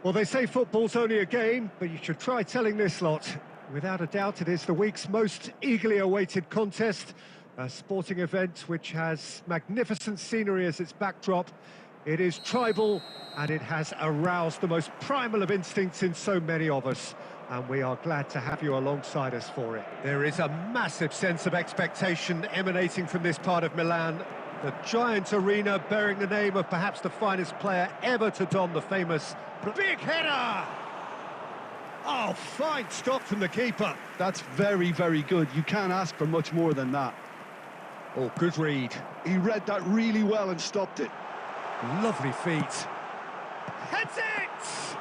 Well, they say football's only a game, but you should try telling this lot. Without a doubt, it is the week's most eagerly awaited contest, a sporting event which has magnificent scenery as its backdrop. It is tribal, and it has aroused the most primal of instincts in so many of us, and we are glad to have you alongside us for it. There is a massive sense of expectation emanating from this part of Milan. The giant arena bearing the name of perhaps the finest player ever to don the famous big header! Oh, fine stop from the keeper. That's very, very good. You can't ask for much more than that. Oh, good read. He read that really well and stopped it. Lovely feet. Heads it!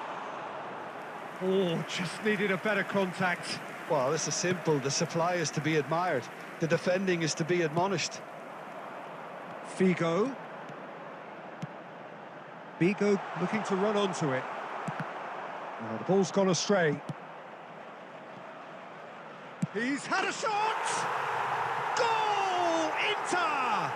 Oh, just needed a better contact. Well, this is simple. The supply is to be admired. The defending is to be admonished. Figo looking to run onto it. Oh, the ball's gone astray. He's had a shot! Goal! Inter!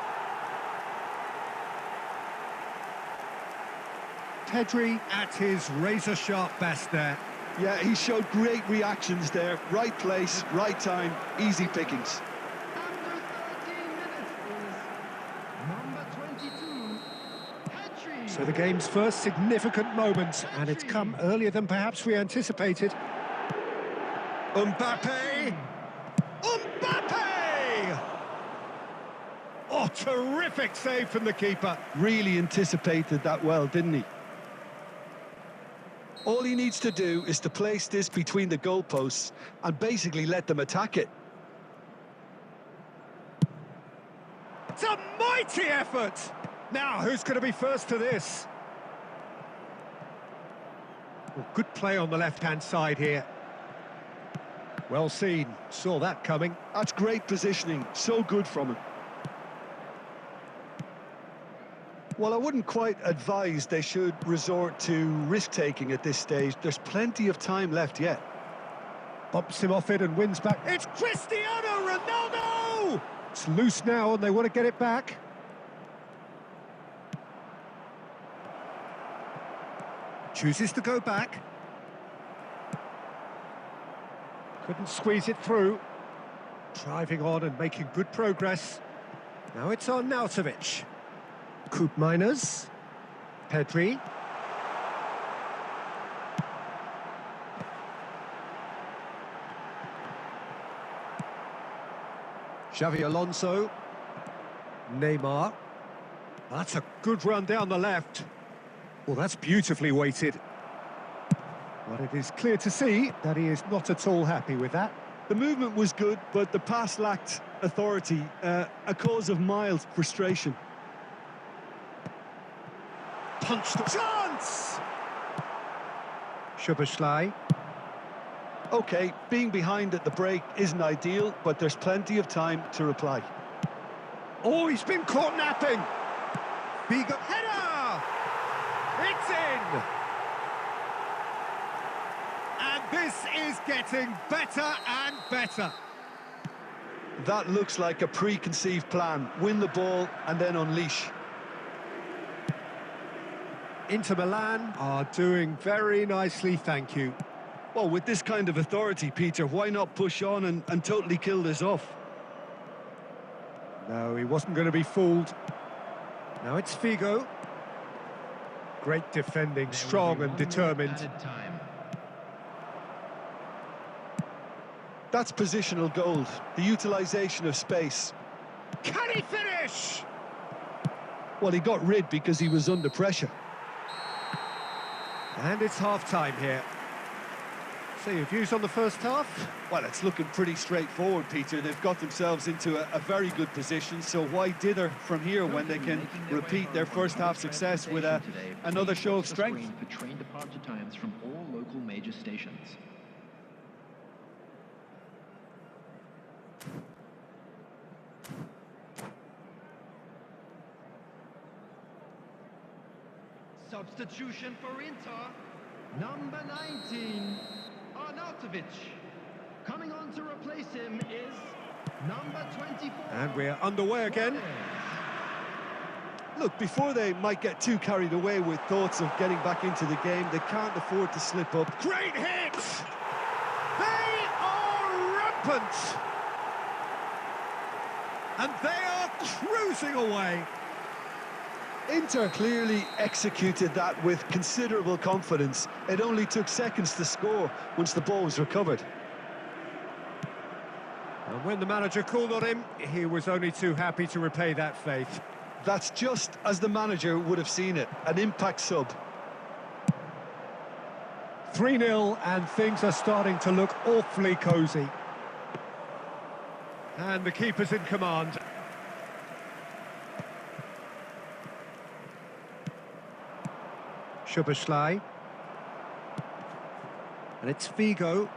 Pedri at his razor-sharp best there. Yeah, he showed great reactions there. Right place, right time, easy pickings. So the game's first significant moment, and it's come earlier than perhaps we anticipated. Mbappe! Oh, terrific save from the keeper. Really anticipated that well, didn't he? All he needs to do is to place this between the goalposts and basically let them attack it. It's a mighty effort! Now, who's going to be first to this? Well, good play on the left-hand side here. Well seen, saw that coming. That's great positioning, so good from him. Well, I wouldn't quite advise they should resort to risk-taking at this stage. There's plenty of time left yet. Bumps him off it and wins back. It's Cristiano Ronaldo! It's loose now and they want to get it back. Chooses to go back. Couldn't squeeze it through. Driving on and making good progress. Now it's on Nautovic. Coop Miners. Pedri. Xavi Alonso. Neymar. That's a good run down the left. Well, that's beautifully weighted. But it is clear to see that he is not at all happy with that. The movement was good, but the pass lacked authority, a cause of mild frustration. Punched the chance! Szoboszlai. Okay, being behind at the break isn't ideal, but there's plenty of time to reply. Oh, he's been caught napping! Figo header! It's in! And this is getting better and better. That looks like a preconceived plan. Win the ball and then unleash. Inter Milan are doing very nicely, thank you. Well, with this kind of authority, Peter, why not push on and totally kill this off? No, he wasn't going to be fooled. Now it's Figo. Great defending, strong and determined. That's positional gold, the utilisation of space. Can he finish? Well, he got rid because he was under pressure. And it's half-time here. So your views on the first half? Well, it's looking pretty straightforward, Peter. They've got themselves into a very good position, so why dither from here when they can repeat their first half success with another show of strength? For train departure times from all local major stations. Substitution for Inter, number 19, Arnautovic. Coming on to replace him is number 24. And we're underway again. Look, before they might get too carried away with thoughts of getting back into the game, they can't afford to slip up. Great hit! They are rampant! And they are cruising away. Inter clearly executed that with considerable confidence. It only took seconds to score once the ball was recovered. And when the manager called on him, he was only too happy to repay that faith. That's just as the manager would have seen it, an impact sub. 3-0 and things are starting to look awfully cosy. And the keeper's in command. Szoboszlai. And it's Figo.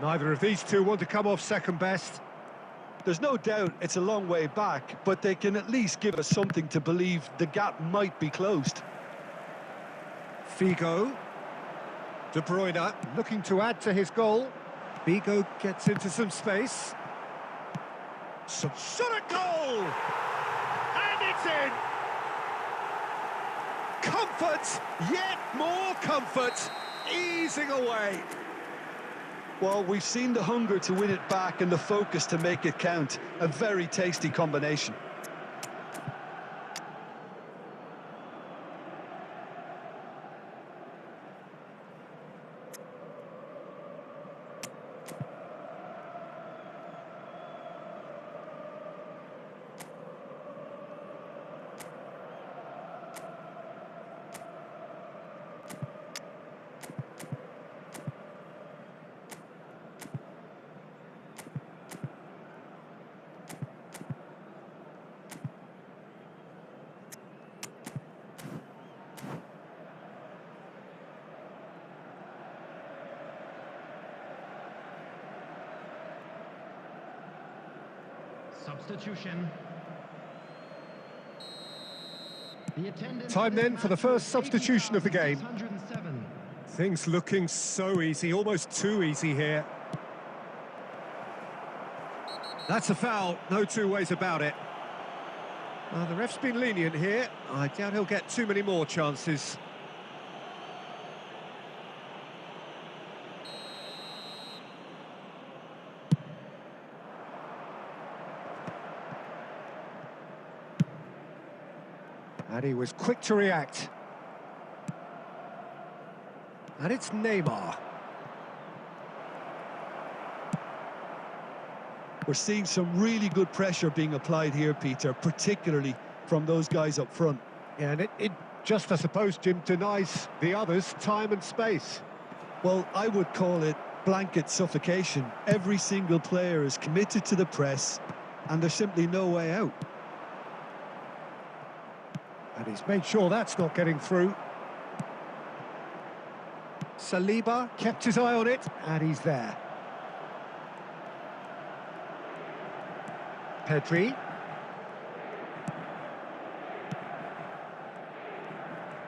Neither of these two want to come off second best. There's no doubt it's a long way back, but they can at least give us something to believe the gap might be closed. Figo. De Bruyne looking to add to his goal. Figo gets into some space. Shot at goal! And it's in! Comfort, yet more comfort, easing away. Well, we've seen the hunger to win it back and the focus to make it count. A very tasty combination. Substitution. Time then for the first substitution of the game. Things looking so easy, almost too easy here. That's a foul, no two ways about it. The ref's been lenient here. I doubt he'll get too many more chances. And he was quick to react. And it's Neymar. We're seeing some really good pressure being applied here, Peter, particularly from those guys up front. Yeah, and it just, I suppose, Jim, denies the others time and space. Well, I would call it blanket suffocation. Every single player is committed to the press, and there's simply no way out. And he's made sure that's not getting through. Saliba kept his eye on it, and he's there. Pedri.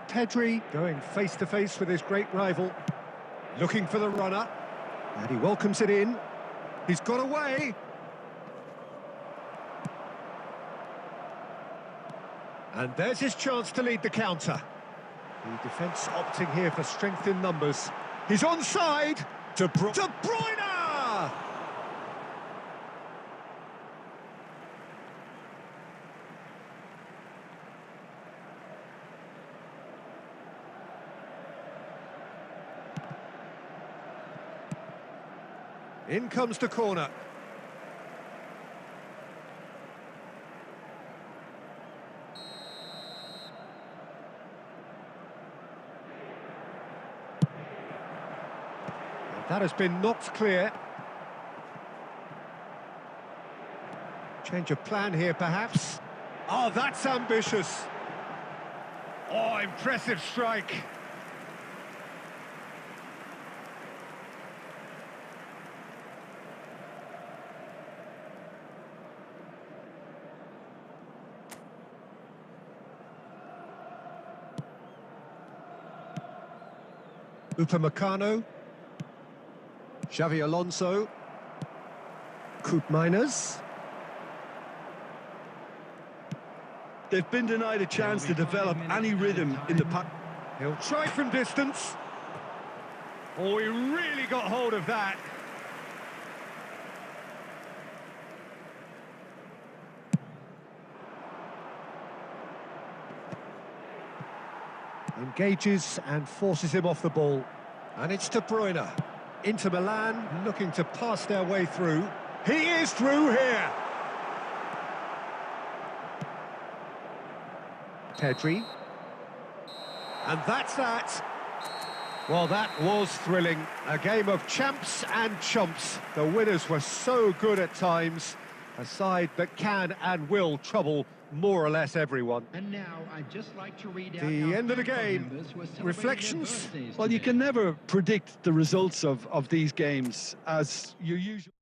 Pedri going face-to-face with his great rival. Looking for the runner. And he welcomes it in. He's got away. And there's his chance to lead the counter. The defence opting here for strength in numbers. He's onside. De Bruyne! In comes the corner. That has been knocked clear. Change of plan here, perhaps. Oh, that's ambitious. Oh, impressive strike. Upamecano. Xavi Alonso. Koopmeiners. They've been denied a chance to develop any rhythm in the pack. He'll try from distance. Oh, he really got hold of that. Engages and forces him off the ball. And it's De Bruyne. Inter Milan looking to pass their way through. He is through here. Pedri. And that's that. Well, that was thrilling. A game of champs and chumps. The winners were so good at times. A side that can and will trouble more or less everyone. And now I'd just like to read out The end of the how game. members were celebrating Reflections? their birthdays Well, you today. can never predict the results of these games, as you usually...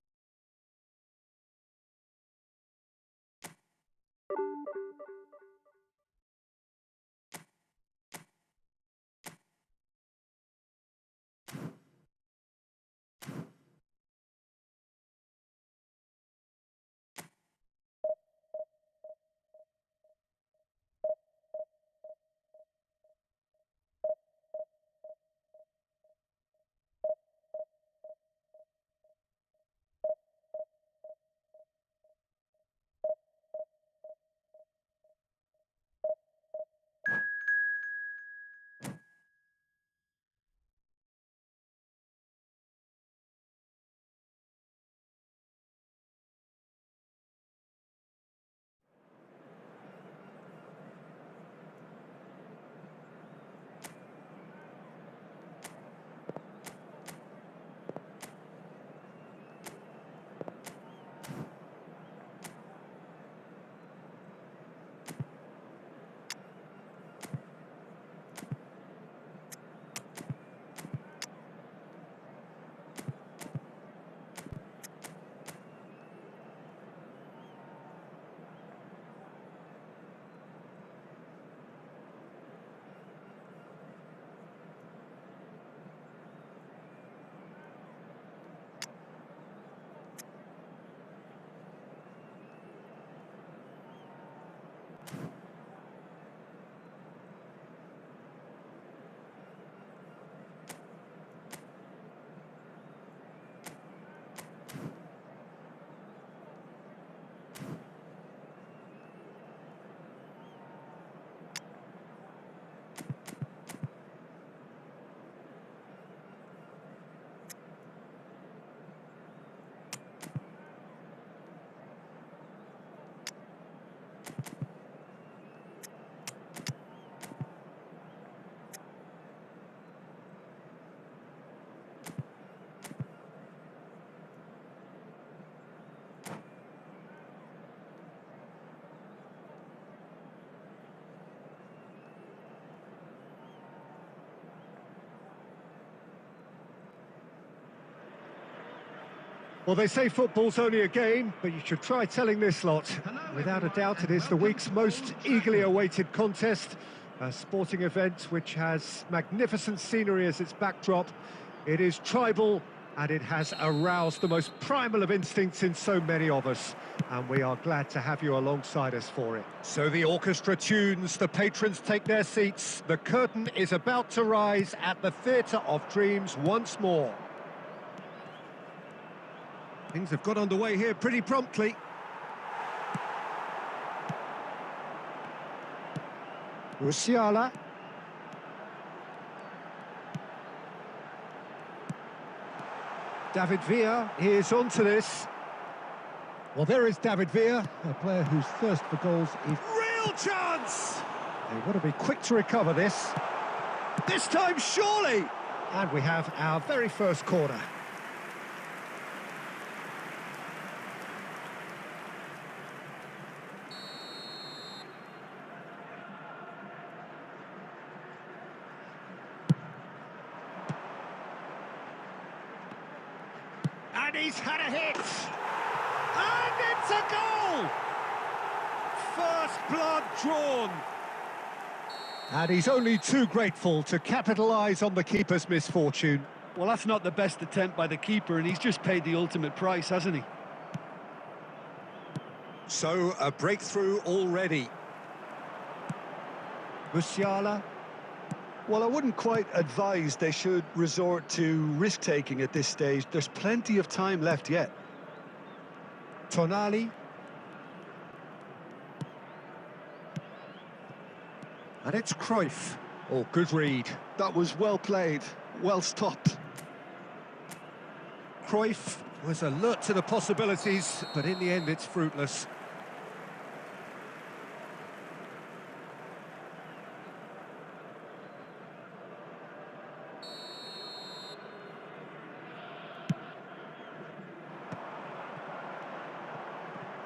Well, they say football's only a game, but you should try telling this lot. Without a doubt, it is the week's most eagerly awaited contest, a sporting event which has magnificent scenery as its backdrop. It is tribal, and it has aroused the most primal of instincts in so many of us, and we are glad to have you alongside us for it. So the orchestra tunes, the patrons take their seats, the curtain is about to rise at the Theatre of Dreams once more. Things have got underway here pretty promptly. Musiala. David Villa is onto this. Well, there is David Villa, a player whose thirst for goals is... Real chance! They've got to be quick to recover this. This time, surely! And we have our very first corner. And he's had a hit! And it's a goal! First blood drawn. And he's only too grateful to capitalise on the keeper's misfortune. Well, that's not the best attempt by the keeper, and he's just paid the ultimate price, hasn't he? So, a breakthrough already. Musiala. Well, I wouldn't quite advise they should resort to risk-taking at this stage. There's plenty of time left yet. Tonali. And it's Cruyff. Oh, good read. That was well played, well stopped. Cruyff was alert to the possibilities, but in the end it's fruitless.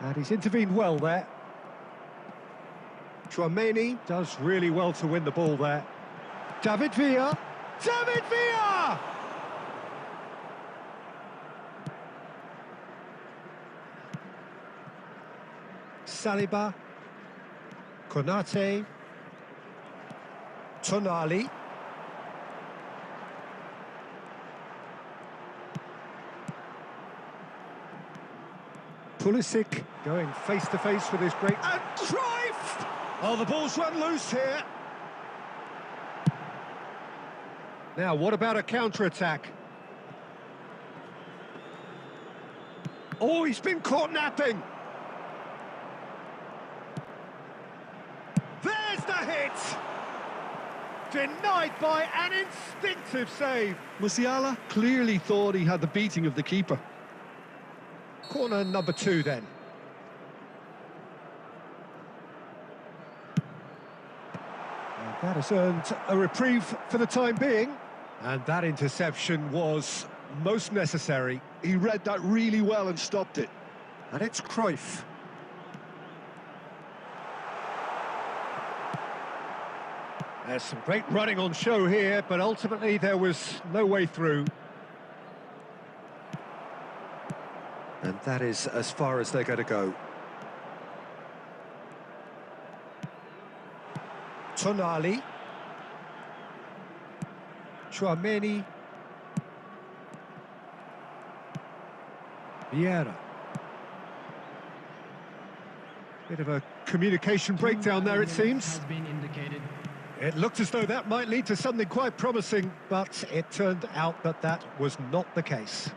And he's intervened well there. Tchouaméni does really well to win the ball there. David Villa. David Villa! Saliba. Konate. Tonali. Pulisic going face-to-face with his great... And Cruyff! Oh, the ball's run loose here. Now, what about a counter-attack? Oh, he's been caught napping. There's the hit! Denied by an instinctive save. Musiala clearly thought he had the beating of the keeper. Corner number 2 then. And that has earned a reprieve for the time being. And that interception was most necessary. He read that really well and stopped it. And it's Cruyff. There's some great running on show here, but ultimately there was no way through. And that is as far as they're going to go. Tonali. Tchouaméni. Vieira. Bit of a communication breakdown there, it seems. It looked as though that might lead to something quite promising, but it turned out that that was not the case.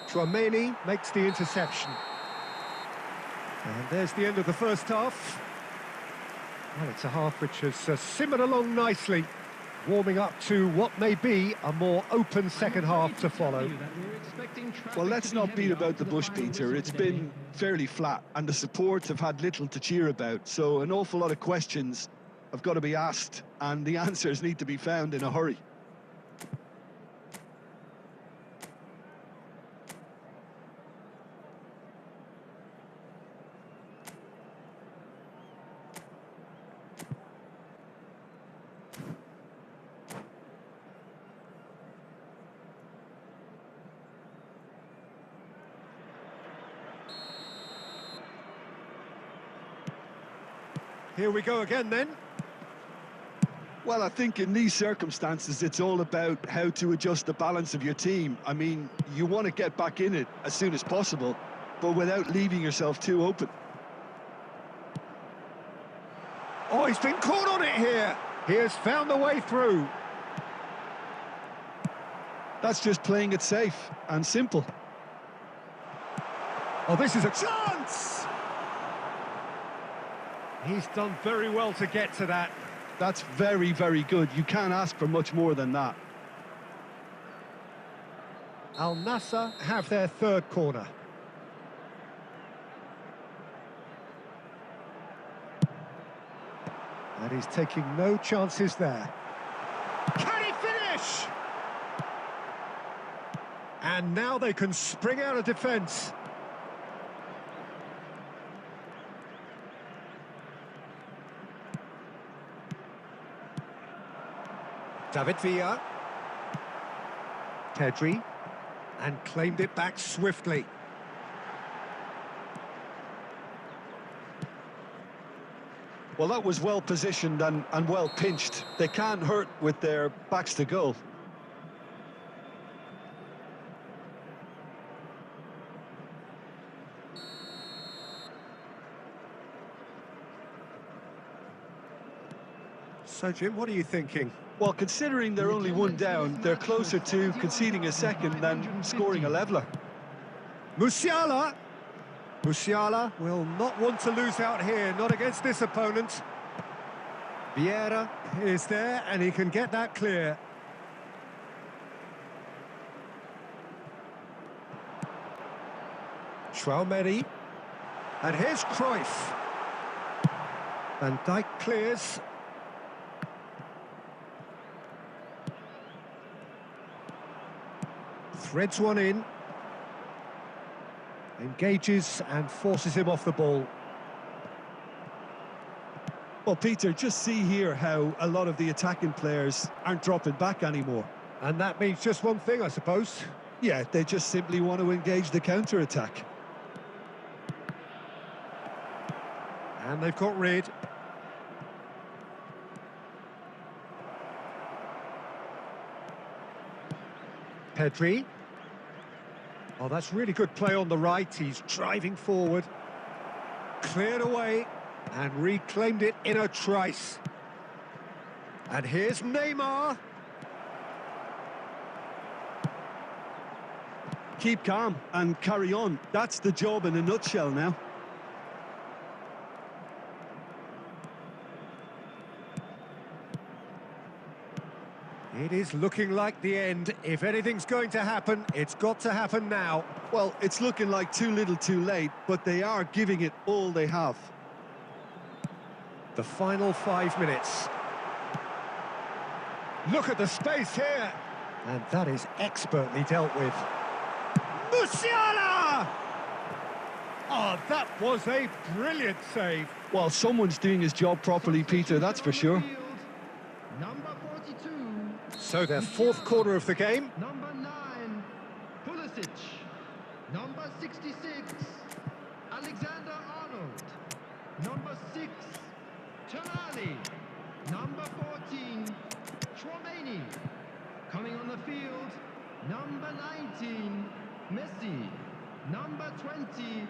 Tchouaméni makes the interception. And there's the end of the first half. Well, it's a half which has simmered along nicely, warming up to what may be a more open second half to follow. Well, let's not beat about the bush, Peter. It's been fairly flat, and the support have had little to cheer about, so an awful lot of questions have got to be asked, and the answers need to be found in a hurry. Here we go again then. Well, I think in these circumstances, it's all about how to adjust the balance of your team. I mean, you want to get back in it as soon as possible, but without leaving yourself too open. Oh, he's been caught on it here. He has found the way through. That's just playing it safe and simple. Oh, this is a chance! He's done very well to get to that. That's very, very good. You can't ask for much more than that. Al Nassr have their third corner. And he's taking no chances there. Can he finish? And now they can spring out of defence. David Villa. Pedri. And claimed it back swiftly. Well, that was well positioned and well pinched. They can't hurt with their backs to goal. So, Jim, what are you thinking? Well, considering they're only one down, they're closer to conceding a second than scoring a leveller. Musiala! Musiala will not want to lose out here, not against this opponent. Vieira is there, and he can get that clear. Schwalmeri. And here's Cruyff. Van Dijk clears. Threads one in. Engages and forces him off the ball. Well, Peter, just see here how a lot of the attacking players aren't dropping back anymore. And that means just one thing, I suppose. Yeah, they just simply want to engage the counter-attack. And they've got rid. Pedri. Oh, that's really good play on the right. He's driving forward. Cleared away and reclaimed it in a trice. And here's Neymar. Keep calm and carry on. That's the job in a nutshell now. It is looking like the end. If anything's going to happen, it's got to happen now. Well, it's looking like too little too late, but they are giving it all they have. The final 5 minutes. Look at the space here. And that is expertly dealt with. Musiala! Oh, that was a brilliant save. Well, someone's doing his job properly, Peter, that's for sure. Number 42. So their fourth quarter of the game. Number 9, Pulisic. Number 66, Alexander-Arnold. Number 6, Tonali. Number 14, Chouameni. Coming on the field, number 19, Messi. Number 20,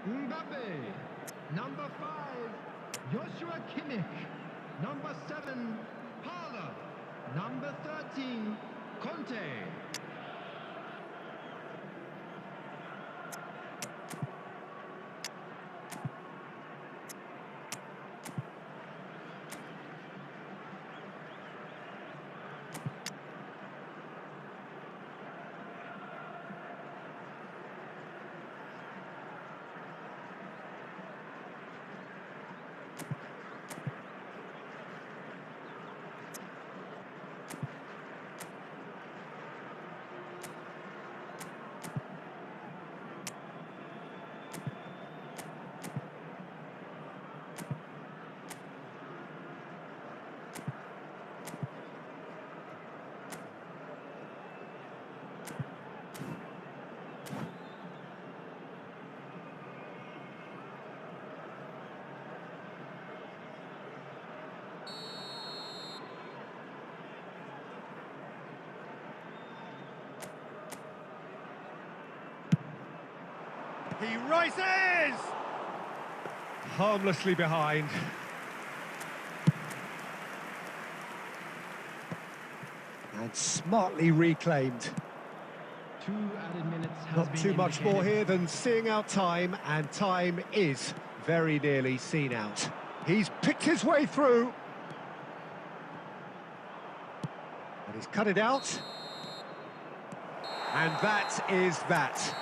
Mbappe. Number 5, Joshua Kimmich. Number 7, Parler. Number 13, Conte. He rises! Harmlessly behind. And smartly reclaimed. 2 added minutes has Not been too much indicated. more here than seeing out time, and time is very nearly seen out. He's picked his way through. And he's cut it out. And that is that.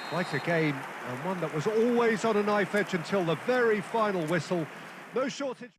Quite a game, and one that was always on a knife edge until the very final whistle. No shortage.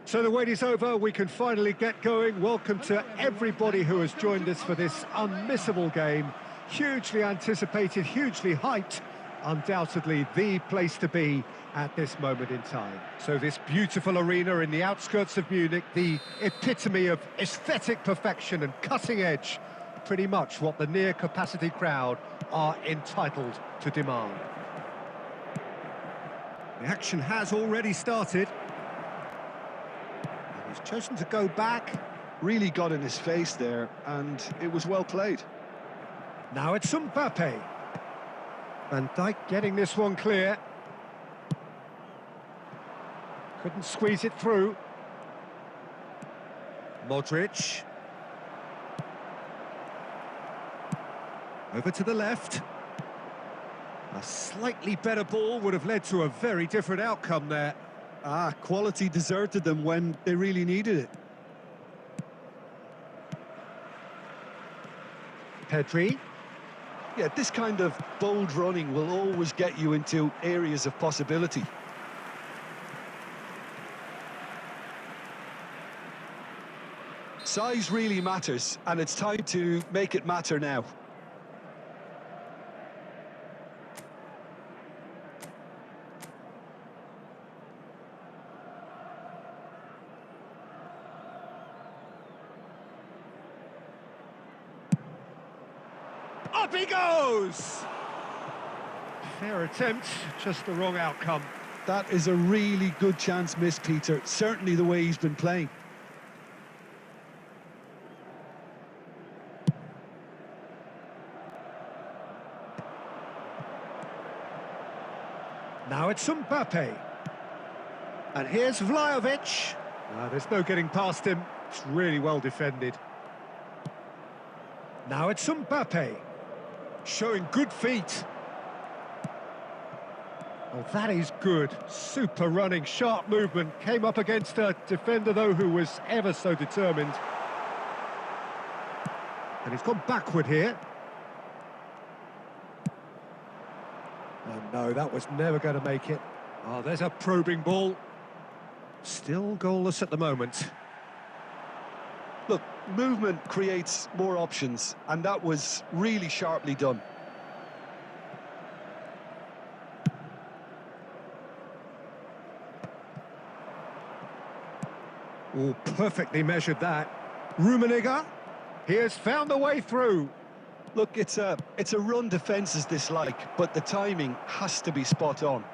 So the wait is over, we can finally get going. Welcome to everybody who has joined us for this unmissable game. Hugely anticipated, hugely hyped. Undoubtedly the place to be at this moment in time. So this beautiful arena in the outskirts of Munich, the epitome of aesthetic perfection and cutting edge, pretty much what the near-capacity crowd are entitled to demand. The action has already started. He's chosen to go back. Really got in his face there, and it was well played. Now it's Mbappe. Van Dijk getting this one clear. Couldn't squeeze it through. Modric. Over to the left. A slightly better ball would have led to a very different outcome there. Quality deserted them when they really needed it. Pedri. Yeah, this kind of bold running will always get you into areas of possibility. Size really matters, and it's time to make it matter now. Up he goes! Fair attempt, just the wrong outcome. That is a really good chance missed, Peter. Certainly the way he's been playing. Now it's Mbappe. And here's Vlahovic. There's no getting past him. It's really well defended. Now it's Mbappe. Showing good feet. Oh, that is good. Super running, sharp movement. Came up against a defender, though, who was ever so determined. And he's gone backward here. Oh, no, that was never going to make it. Oh, there's a probing ball. Still goalless at the moment. Look, movement creates more options, and that was really sharply done. Oh, perfectly measured that. Rummenigge, he has found the way through. Look, it's a run defence is dislike, but the timing has to be spot on.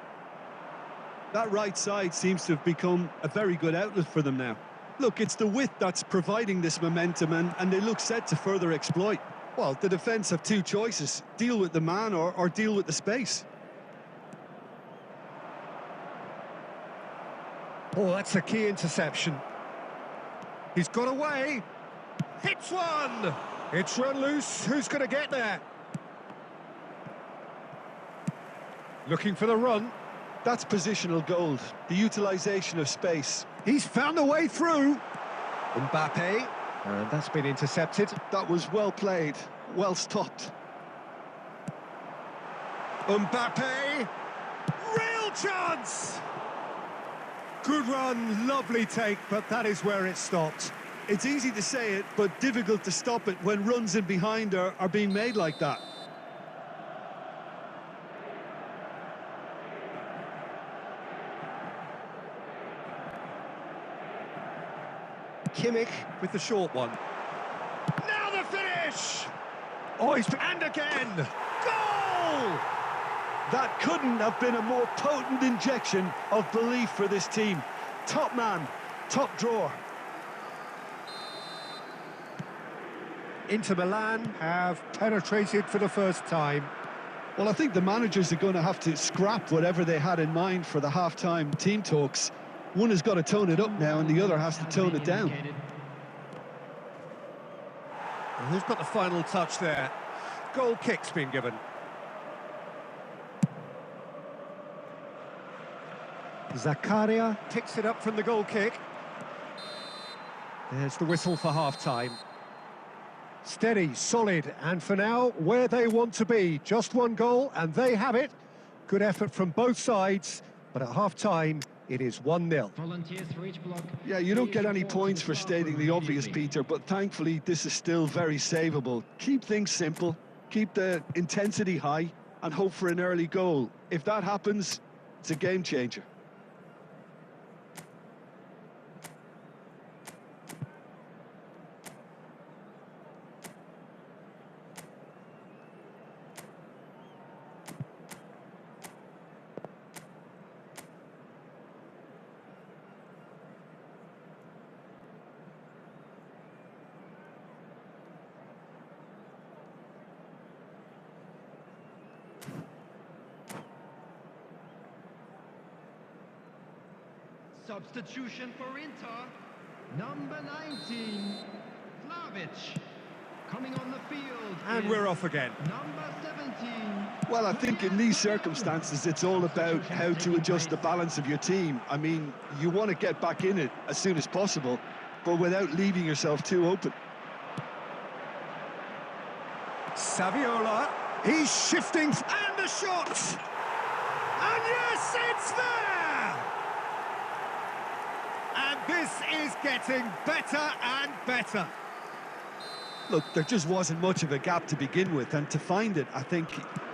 That right side seems to have become a very good outlet for them now. Look, it's the width that's providing this momentum, and they look set to further exploit. Well, the defence have two choices: deal with the man or deal with the space. Oh, that's a key interception. He's got away. Hits one. It's run loose. Who's going to get there? Looking for the run. That's positional gold, the utilisation of space. He's found a way through. Mbappe, and that's been intercepted. That was well played, well stopped. Mbappe, real chance! Good run, lovely take, but that is where it stopped. It's easy to say it, but difficult to stop it when runs in behind are being made like that. Kimmich with the short one. Now the finish! Oh, and again! Goal! That couldn't have been a more potent injection of belief for this team. Top man, top drawer. Inter Milan have penetrated for the first time. Well, I think the managers are going to have to scrap whatever they had in mind for the half-time team talks. One has got to tone it up now, and the other has to tone it down. And who's got the final touch there? Goal kick's been given. Zakaria picks it up from the goal kick. There's the whistle for half-time. Steady, solid, and for now, where they want to be. Just one goal, and they have it. Good effort from both sides, but at half-time, It is 1-0. Volunteers for each block. Yeah, you don't get any Report to points the for staff stating room the obvious, immediately. Peter, but thankfully this is still very savable. Keep things simple, keep the intensity high, and hope for an early goal. If that happens, it's a game changer. Substitution for Inter. Number 19, Vlahovic. Coming on the field. And is we're off again. Number 17. Well, I think in these circumstances, it's all about how to adjust the balance of your team. I mean, you want to get back in it as soon as possible, but without leaving yourself too open. Saviola, he's shifting, and the shot! And yes, it's there! And this is getting better and better. Look, there just wasn't much of a gap to begin with, and to find it, I think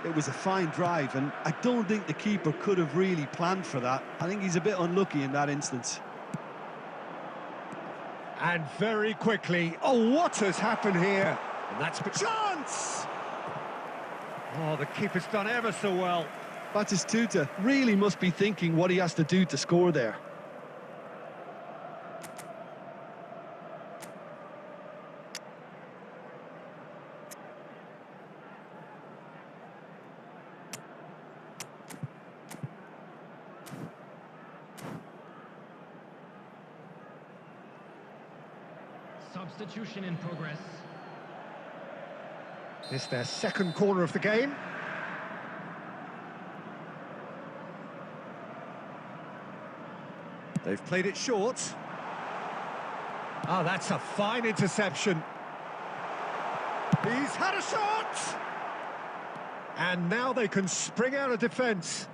it was a fine drive, and I don't think the keeper could have really planned for that. I think he's a bit unlucky in that instance. And very quickly, oh, what has happened here? And that's a chance! Oh, the keeper's done ever so well. Batistuta really must be thinking what he has to do to score there. Substitution in progress. It's their second corner of the game. They've played it short. Oh, that's a fine interception. He's had a shot! And now they can spring out of defence.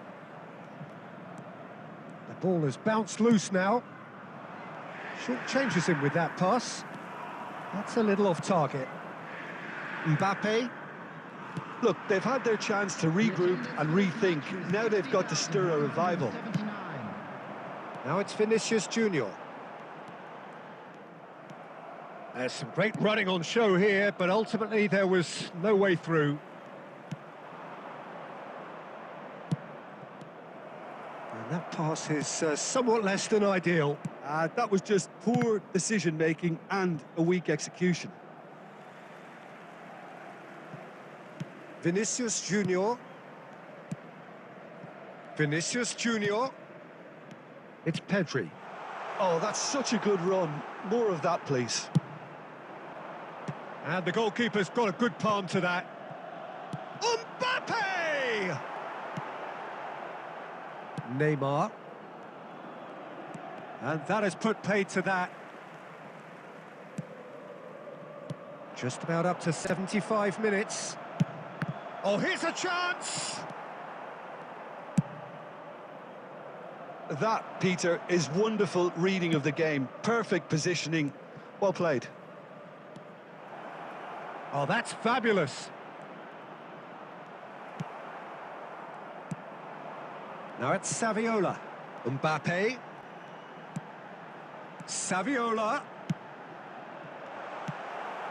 The ball has bounced loose now. Short changes him with that pass. That's a little off target. Mbappe. Look, they've had their chance to regroup and rethink. Now they've got to stir a revival. 79. Now it's Vinicius Junior. There's some great running on show here, but ultimately there was no way through. And that pass is somewhat less than ideal. That was just poor decision-making and a weak execution. Vinicius Junior. Vinicius Junior. It's Pedri. Oh, that's such a good run. More of that, please. And the goalkeeper's got a good palm to that. Mbappe! Neymar. And that has put paid to that. Just about up to 75 minutes. Oh, here's a chance! That, Peter, is wonderful reading of the game. Perfect positioning. Well played. Oh, that's fabulous. Now it's Saviola. Mbappe. Saviola.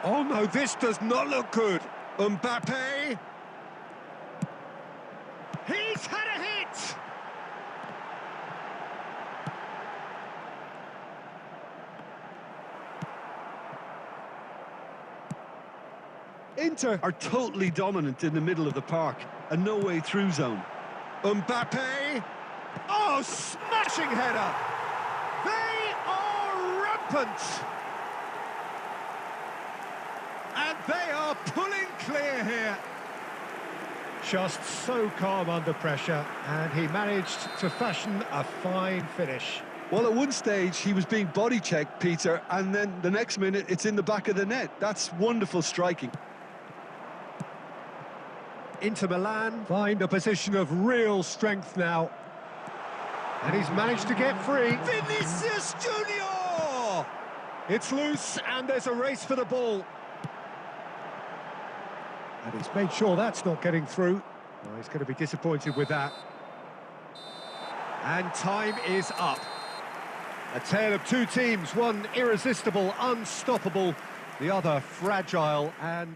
Oh no, this does not look good. Mbappe. He's had a hit. Inter are totally dominant in the middle of the park. A no-way through zone. Mbappe. Oh, smashing header. They are rampant. And they are pulling clear here. Just so calm under pressure, and he managed to fashion a fine finish. Well, at one stage, he was being body-checked, Peter, and then the next minute, it's in the back of the net. That's wonderful striking. Inter Milan find a position of real strength now. And he's managed to get free. Vinicius Junior! It's loose, and there's a race for the ball. And he's made sure that's not getting through. Well, he's going to be disappointed with that. And time is up. A tale of two teams, one irresistible, unstoppable, the other fragile and...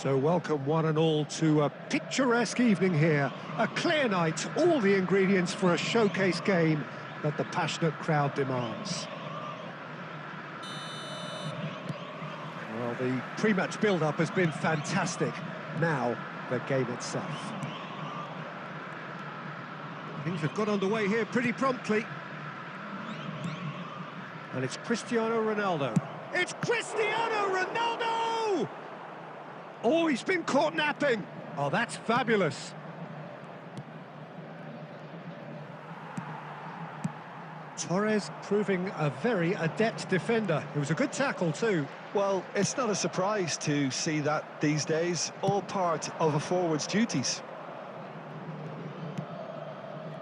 So welcome one and all to a picturesque evening here. A clear night, all the ingredients for a showcase game that the passionate crowd demands. Well, the pre-match build-up has been fantastic. Now, the game itself. Things have got underway here pretty promptly. And it's Cristiano Ronaldo. It's Cristiano Ronaldo! Oh, he's been caught napping. Oh, that's fabulous. Torres proving a very adept defender. It was a good tackle too. Well, it's not a surprise to see that these days, all part of a forward's duties.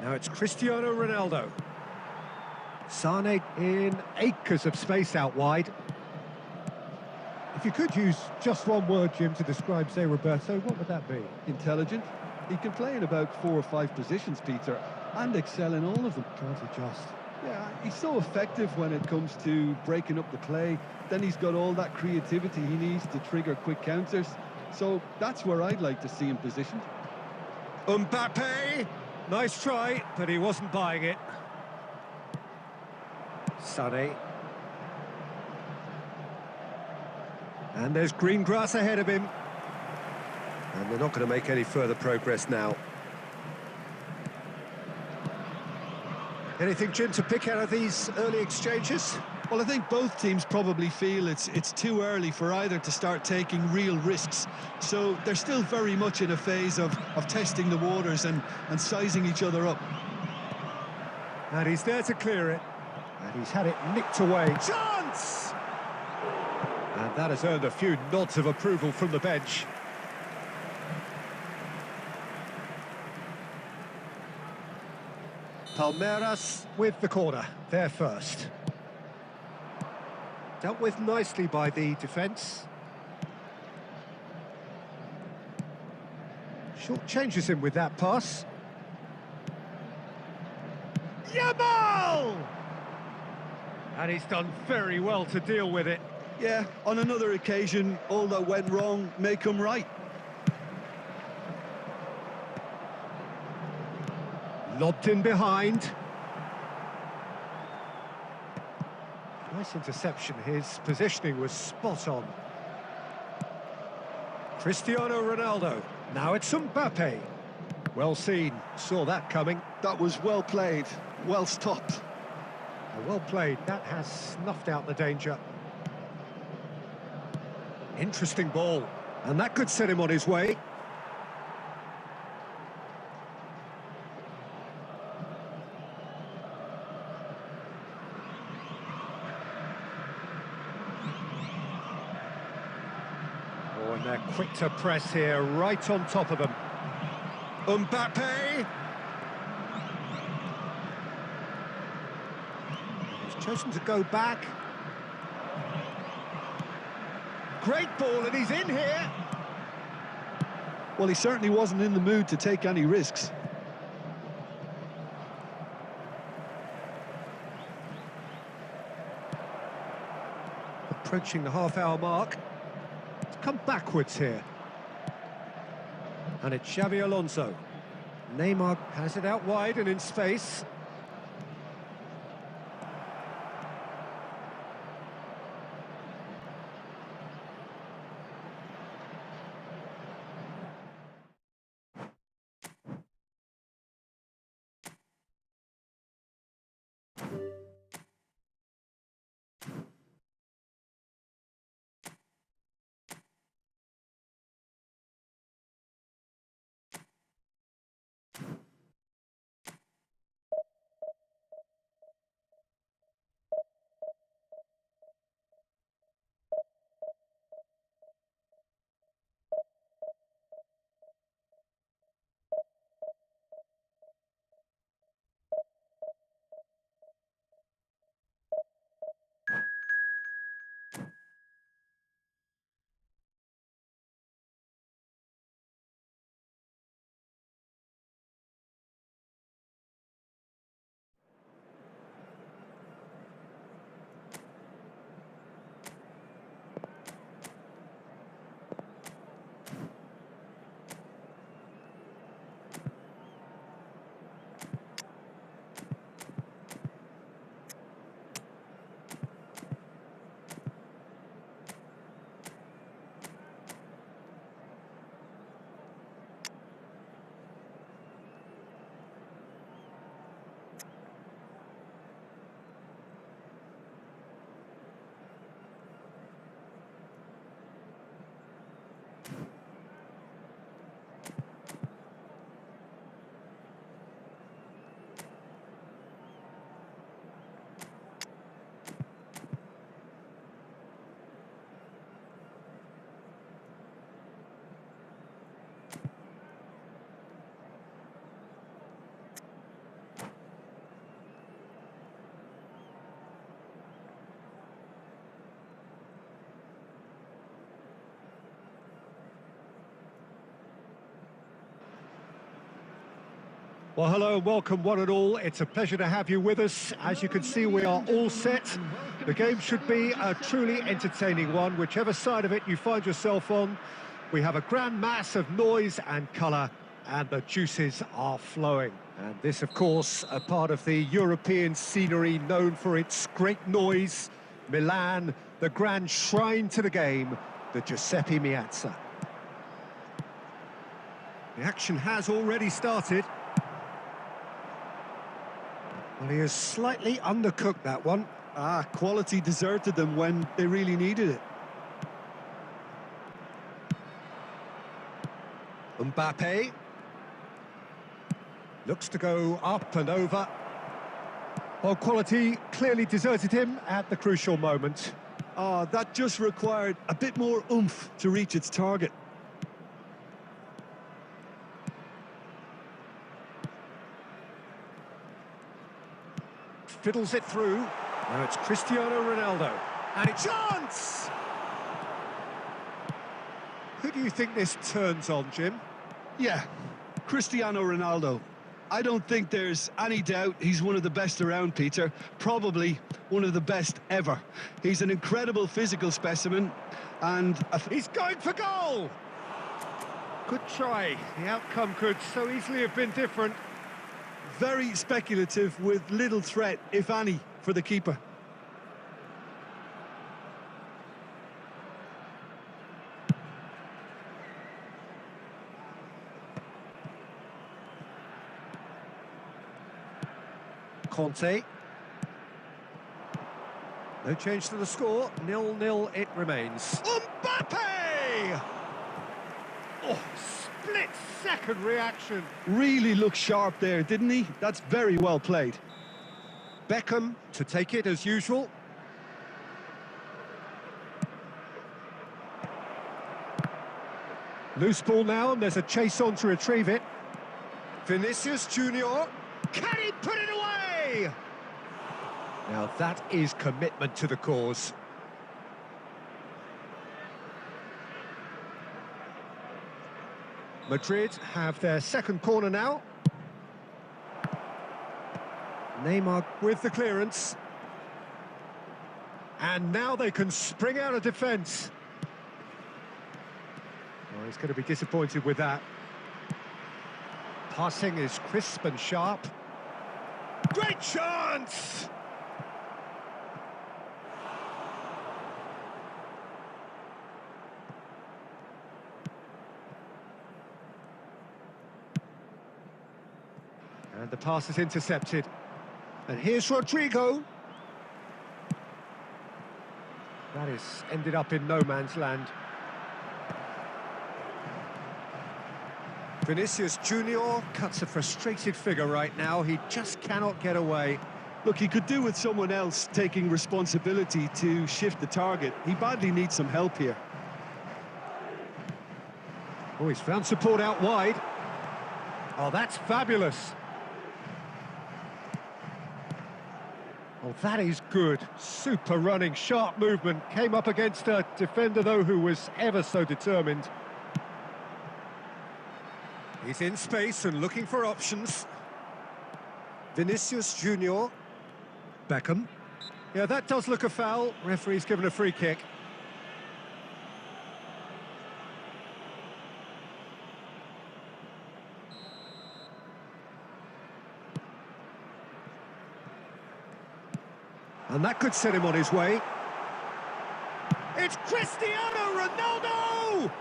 Now it's Cristiano Ronaldo. Sane in acres of space out wide. If you could use just one word, Jim, to describe, say, Roberto, what would that be? Intelligent. He can play in about 4 or 5 positions, Peter, and excel in all of them. Can't adjust. Yeah, he's so effective when it comes to breaking up the play. Then he's got all that creativity he needs to trigger quick counters. So that's where I'd like to see him positioned. Mbappe! Nice try, but he wasn't buying it. Sane. And there's green grass ahead of him. And they're not going to make any further progress now. Anything, Jim, to pick out of these early exchanges? Well, I think both teams probably feel it's too early for either to start taking real risks. So they're still very much in a phase of testing the waters and sizing each other up. And he's there to clear it. And he's had it nicked away. Chance! And that has earned a few nods of approval from the bench. Palmeiras with the corner, there first. Dealt with nicely by the defence. Short changes him with that pass. Yamal! And he's done very well to deal with it. Yeah, on another occasion, all that went wrong may come right. Lobbed in behind. Nice interception. His positioning was spot on. Cristiano Ronaldo. Now it's Mbappe. Well seen. Saw that coming. That was well played, well stopped. Well played. That has snuffed out the danger. Interesting ball. And that could set him on his way. Oh, and they're quick to press here, right on top of them. Mbappe! He's chosen to go back. Great ball, and he's in here. Well, he certainly wasn't in the mood to take any risks. Approaching the half-hour mark. It's come backwards here. And it's Xavi Alonso. Neymar has it out wide and in space. Well, hello and welcome one and all. It's a pleasure to have you with us. As you can see, we are all set. The game should be a truly entertaining one, whichever side of it you find yourself on. We have a grand mass of noise and colour, and the juices are flowing. And this, of course, a part of the European scenery known for its great noise. Milan, the grand shrine to the game, the Giuseppe Meazza. The action has already started. Well, he has slightly undercooked that one. Quality deserted them when they really needed it. Mbappe looks to go up and over. Well, quality clearly deserted him at the crucial moment. That just required a bit more oomph to reach its target. Fiddles it through. Now it's Cristiano Ronaldo. And it's chance! Who do you think this turns on, Jim? Yeah, Cristiano Ronaldo. I don't think there's any doubt he's one of the best around, Peter. Probably one of the best ever. He's an incredible physical specimen, and he's going for goal! Good try. The outcome could so easily have been different. Very speculative with little threat, if any, for the keeper. Conte. No change to the score. 0-0 it remains. Mbappe! Oh, split-second reaction. Really looked sharp there, didn't he? That's very well played. Beckham to take it as usual. Loose ball now, and there's a chase on to retrieve it. Vinicius Junior. Can he put it away? Now that is commitment to the cause. Madrid have their second corner now. Neymar with the clearance. And now they can spring out of defence. Oh, he's going to be disappointed with that. Passing is crisp and sharp. Great chance! And the pass is intercepted. And here's Rodrigo. That is ended up in no man's land. Vinicius Junior cuts a frustrated figure right now. He just cannot get away. Look, he could do with someone else taking responsibility to shift the target. He badly needs some help here. Oh, he's found support out wide. Oh, that's fabulous. Oh, that is good. Super running, sharp movement. Came up against a defender, though, who was ever so determined. He's in space and looking for options. Vinicius Junior. Beckham. Yeah, that does look a foul. Referee's given a free kick. And that could set him on his way. It's Cristiano Ronaldo!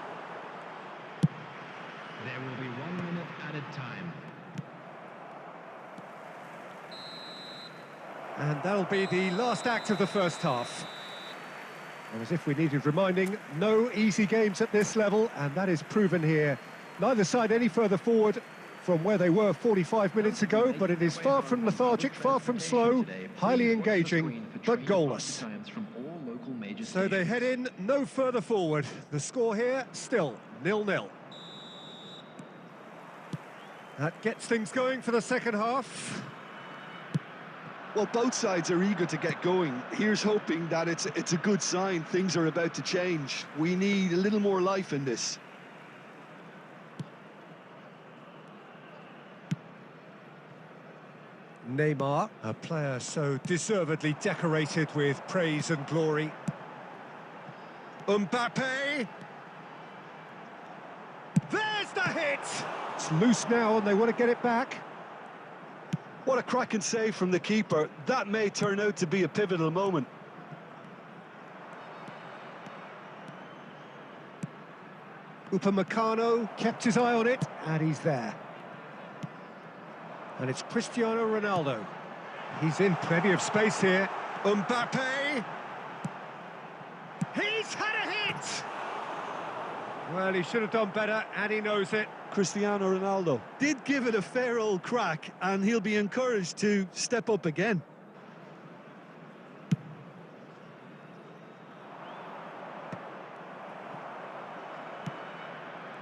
There will be 1 minute added time. And that'll be the last act of the first half. And as if we needed reminding, no easy games at this level, and that is proven here. Neither side any further forward from where they were 45 minutes ago, but it is far from lethargic, far from slow, highly engaging, but goalless. So they head in no further forward. The score here, still 0-0. That gets things going for the second half. Well, both sides are eager to get going. Here's hoping that it's a good sign. Things are about to change. We need a little more life in this. Neymar, a player so deservedly decorated with praise and glory. Mbappe! There's the hit! It's loose now and they want to get it back. What a cracking save from the keeper. That may turn out to be a pivotal moment. Upamecano kept his eye on it, and he's there. And it's Cristiano Ronaldo. He's in plenty of space here. Mbappe! He's had a hit! Well, he should have done better, and he knows it. Cristiano Ronaldo did give it a fair old crack, and he'll be encouraged to step up again.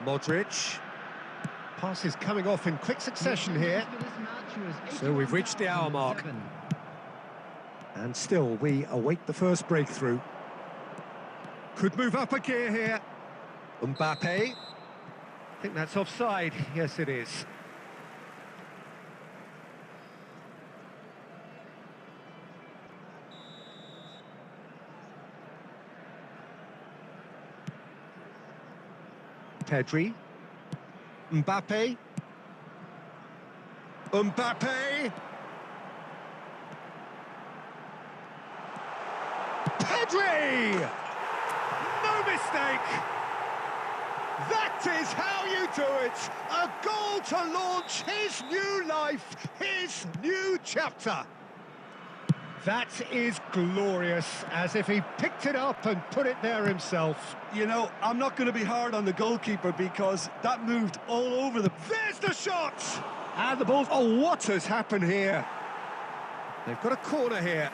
Modric. Passes coming off in quick succession here. So we've reached the hour mark. And still, we await the first breakthrough. Could move up a gear here. Mbappe. I think that's offside. Yes, it is. Pedri. Mbappe. Mbappe. Pedri! No mistake! That is how you do it! A goal to launch his new life, his new chapter. That is glorious, as if he picked it up and put it there himself. You know, I'm not going to be hard on the goalkeeper because that moved all over the... There's the shot! And the ball... Oh, what has happened here? They've got a corner here.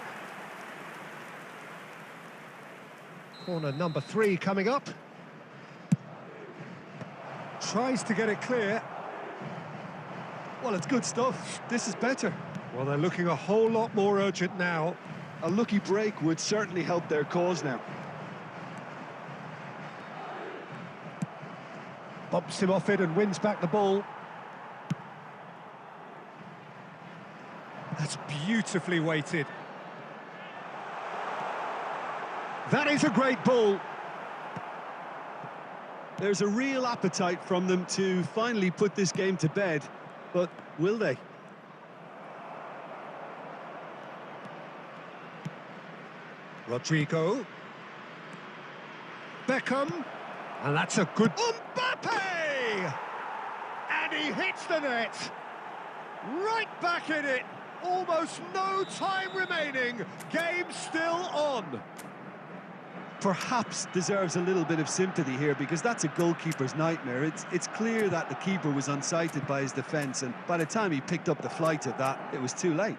Corner number 3 coming up. Tries to get it clear. Well, it's good stuff. This is better. Well, they're looking a whole lot more urgent now. A lucky break would certainly help their cause now. Bumps him off it and wins back the ball. That's beautifully weighted. That is a great ball. There's a real appetite from them to finally put this game to bed, but will they? Rodrigo. Beckham. And that's a good... Mbappe! And he hits the net. Right back in it. Almost no time remaining. Game still on. Perhaps deserves a little bit of sympathy here because that's a goalkeeper's nightmare. It's clear that the keeper was unsighted by his defence, and by the time he picked up the flight of that, it was too late.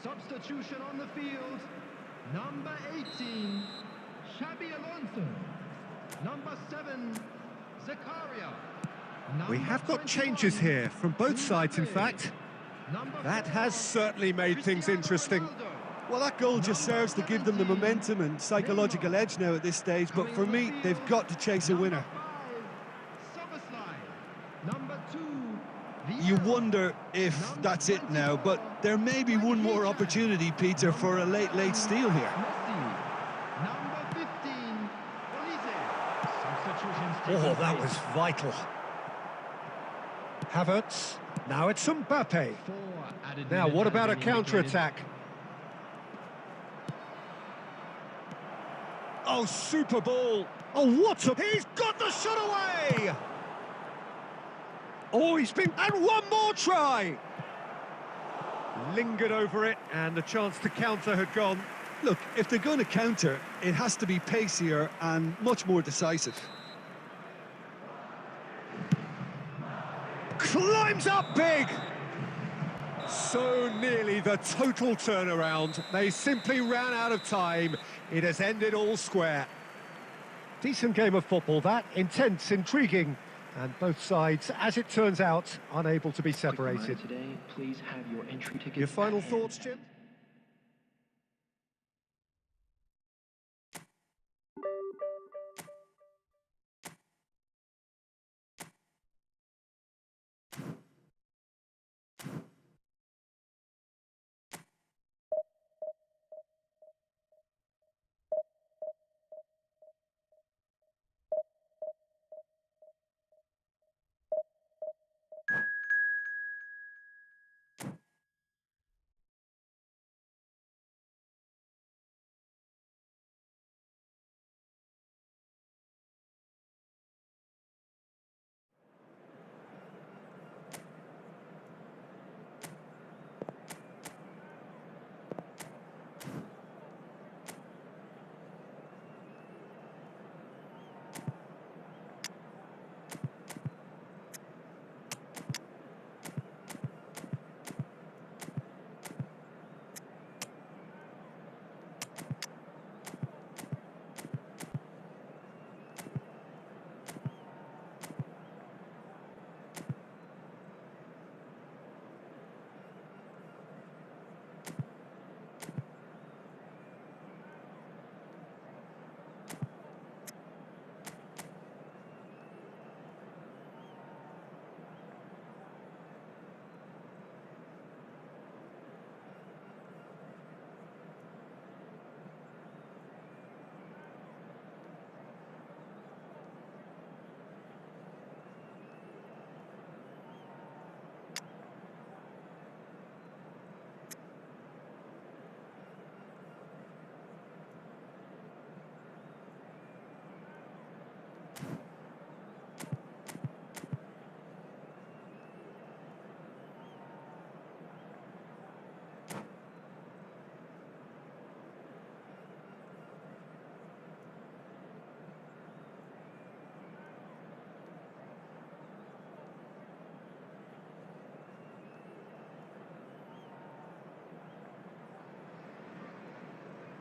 Substitution on the field. Number 18, Xabi Alonso. Number 7, Zakaria. We have got changes here from both sides, in fact. That has certainly made things interesting. Well, that goal just serves to give them the momentum and psychological edge now at this stage, but for me, they've got to chase a winner. Number 2, you wonder if that's it now, but there may be one more opportunity, Peter, for a late steal here. Number 15, Olise. Substitutions Oh, taking that place. was vital. Havertz. Now it's Mbappe. 4 added Now, minutes what have about a been indicated. counter-attack? Oh, super ball. Oh, what a... He's got the shot away! Oh, he's been... And one more try! Lingered over it, and the chance to counter had gone. Look, if they're going to counter, it has to be pacier and much more decisive. Climbs up big! So nearly the total turnaround. They simply ran out of time. It has ended all square. Decent game of football, that. Intense, intriguing. And both sides, as it turns out, unable to be Quick reminder separated. today, please have your entry tickets. Your final at hand. thoughts, Jim?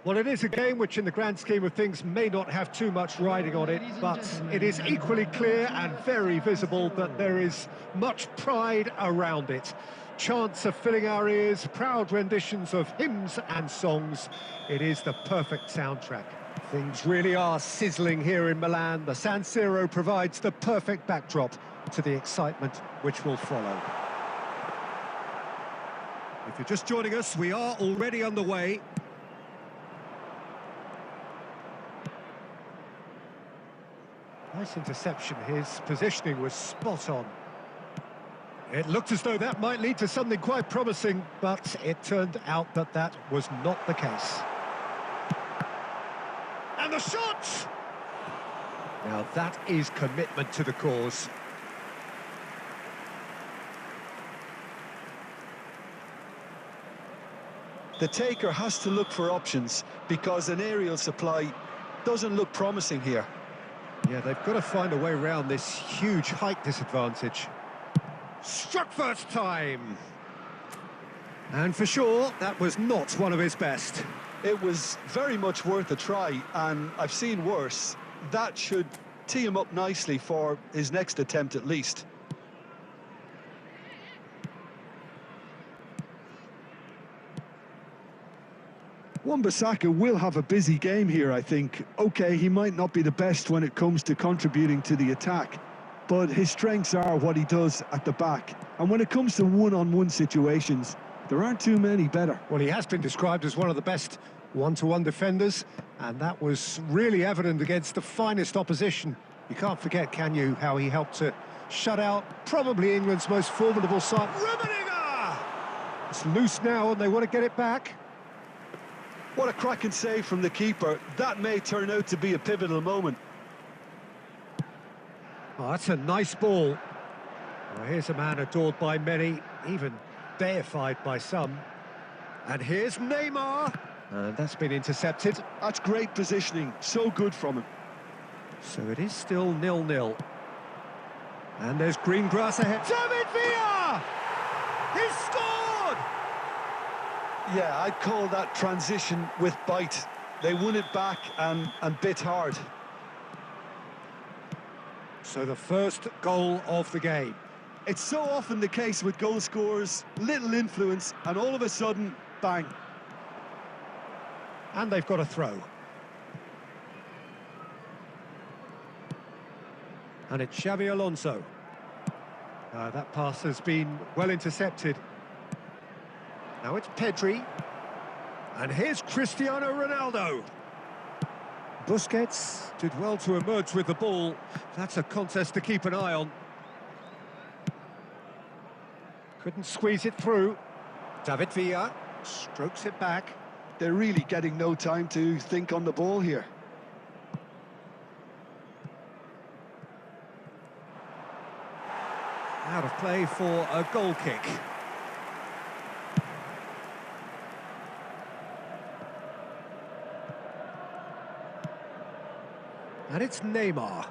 Well, it is a game which in the grand scheme of things may not have too much riding on it, but it is equally clear and very visible that there is much pride around it. Chants are filling our ears, proud renditions of hymns and songs. It is the perfect soundtrack. Things really are sizzling here in Milan. The San Siro provides the perfect backdrop to the excitement which will follow. If you're just joining us, we are already underway. Nice interception. His positioning was spot on. It looked as though that might lead to something quite promising, but it turned out that that was not the case. And the shot! Now that is commitment to the cause. The taker has to look for options because an aerial supply doesn't look promising here. Yeah, they've got to find a way around this huge height disadvantage. Struck first time! And for sure, that was not one of his best. It was very much worth a try, and I've seen worse. That should tee him up nicely for his next attempt at least. Wan-Bissaka will have a busy game here, I think. Okay, he might not be the best when it comes to contributing to the attack, but his strengths are what he does at the back. And when it comes to one-on-one situations, there aren't too many better. Well, he has been described as one of the best one-to-one defenders, and that was really evident against the finest opposition. You can't forget, can you, how he helped to shut out probably England's most formidable side. Rummenigge! It's loose now, and they want to get it back. What a cracking save from the keeper. That may turn out to be a pivotal moment. Oh, that's a nice ball. Well, here's a man adored by many, even deified by some. And here's Neymar. And that's been intercepted. That's great positioning. So good from him. So it is still 0-0. And there's green grass ahead. David Villa! He's scored! Yeah, I'd call that transition with bite. They won it back and bit hard. So the first goal of the game. It's so often the case with goal scorers, little influence, and all of a sudden, bang. And they've got a throw. And it's Xavi Alonso. That pass has been well intercepted. Now it's Pedri. And here's Cristiano Ronaldo. Busquets did well to emerge with the ball. That's a contest to keep an eye on. Couldn't squeeze it through. David Villa strokes it back. They're really getting no time to think on the ball here. Out of play for a goal kick. And it's Neymar.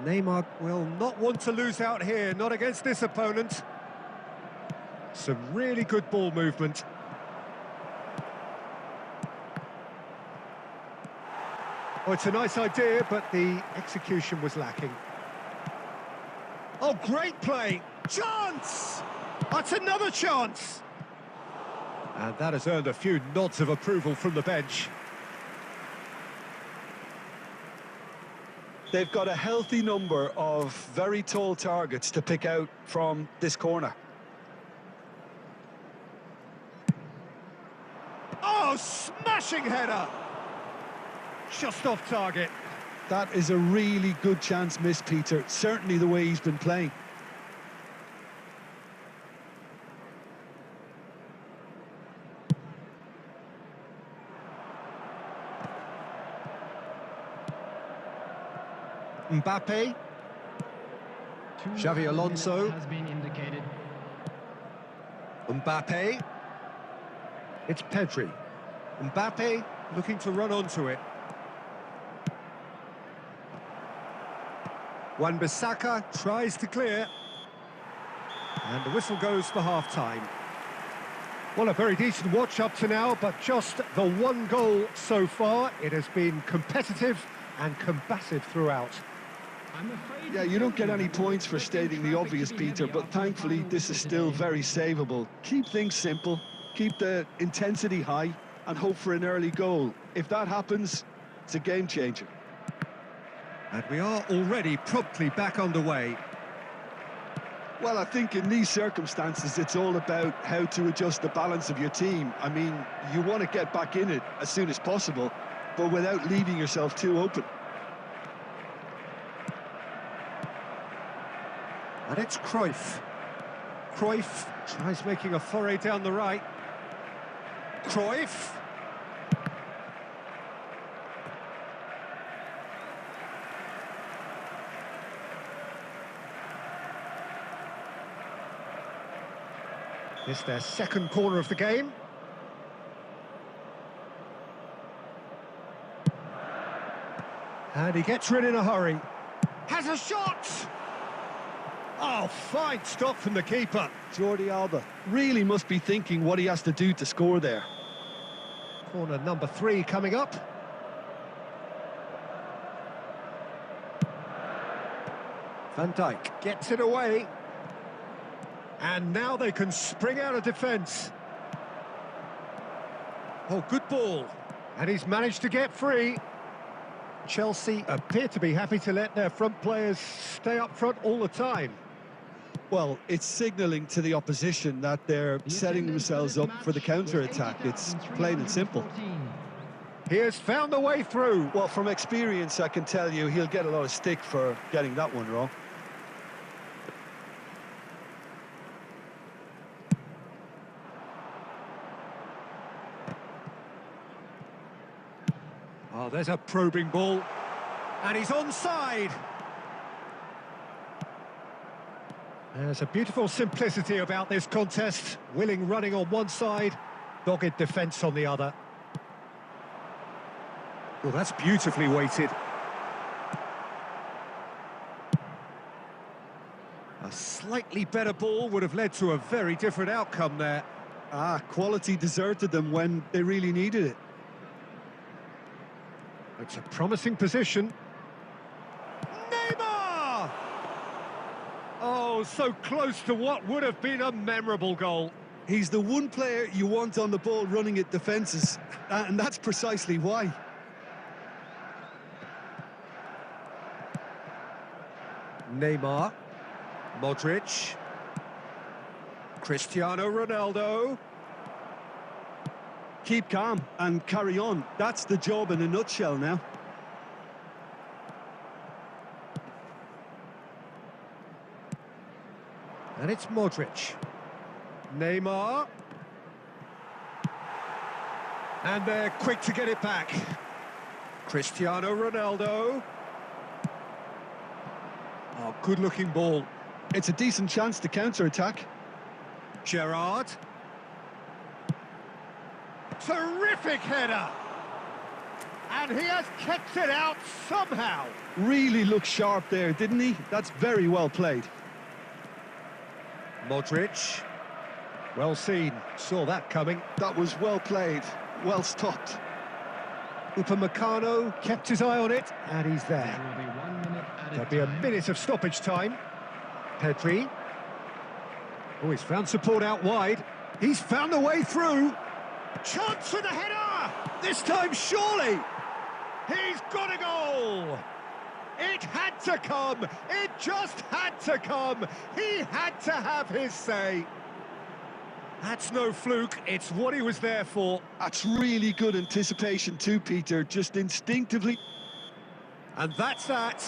Neymar will not want to lose out here, not against this opponent. Some really good ball movement. Oh, it's a nice idea, but the execution was lacking. Oh, great play! Chance! That's another chance! And that has earned a few nods of approval from the bench. They've got a healthy number of very tall targets to pick out from this corner. Oh, smashing header! Just off target. That is a really good chance missed, Peter. Certainly the way he's been playing. Mbappe. Xavi Alonso. Has been indicated. Mbappe. It's Pedri. Mbappe looking to run onto it. Wan-Bissaka tries to clear. And the whistle goes for half-time. Well, a very decent watch up to now, but just the one goal so far. It has been competitive and combative throughout. Yeah, you don't get any points for stating the obvious, Peter, but thankfully this is still very savable. Keep things simple, keep the intensity high, and hope for an early goal. If that happens, it's a game changer. And we are already promptly back underway. Well, I think in these circumstances, it's all about how to adjust the balance of your team. I mean, you want to get back in it as soon as possible, but without leaving yourself too open. And it's Cruyff. Cruyff tries making a foray down the right. Cruyff. It's their second corner of the game. And he gets rid in a hurry. Has a shot! Oh, fine stop from the keeper. Jordi Alba really must be thinking what he has to do to score there. Corner number 3 coming up. Van Dijk gets it away. And now they can spring out of defence. Oh, good ball. And he's managed to get free. Chelsea appear to be happy to let their front players stay up front all the time. Well, it's signalling to the opposition that they're setting themselves up for the counter-attack. It's plain and simple. He has found the way through. Well, from experience, I can tell you he'll get a lot of stick for getting that one wrong. Oh, there's a probing ball. And he's onside. There's a beautiful simplicity about this contest. Willing running on one side, dogged defence on the other. Well, that's beautifully weighted. A slightly better ball would have led to a very different outcome there. Quality deserted them when they really needed it. It's a promising position. Neymar! Oh, so close to what would have been a memorable goal. He's the one player you want on the ball running at defences, and that's precisely why. Neymar, Modric, Cristiano Ronaldo. Keep calm and carry on. That's the job in a nutshell now. And it's Modric. Neymar. And they're quick to get it back. Cristiano Ronaldo. Oh, good-looking ball. It's a decent chance to counter-attack. Gerrard. Terrific header! And he has kept it out somehow. Really looked sharp there, didn't he? That's very well played. Modric. Well seen. Saw that coming. That was well played. Well stopped. Upamecano kept his eye on it, and he's there. There will be 1 minute added There'll be a time. minute of stoppage time. Pedri. Oh, he's found support out wide. He's found the way through. Chance for the header! This time, surely! He's got a goal! It had to come! It just had to come! He had to have his say! That's no fluke, it's what he was there for. That's really good anticipation too, Peter, just instinctively. And that's that.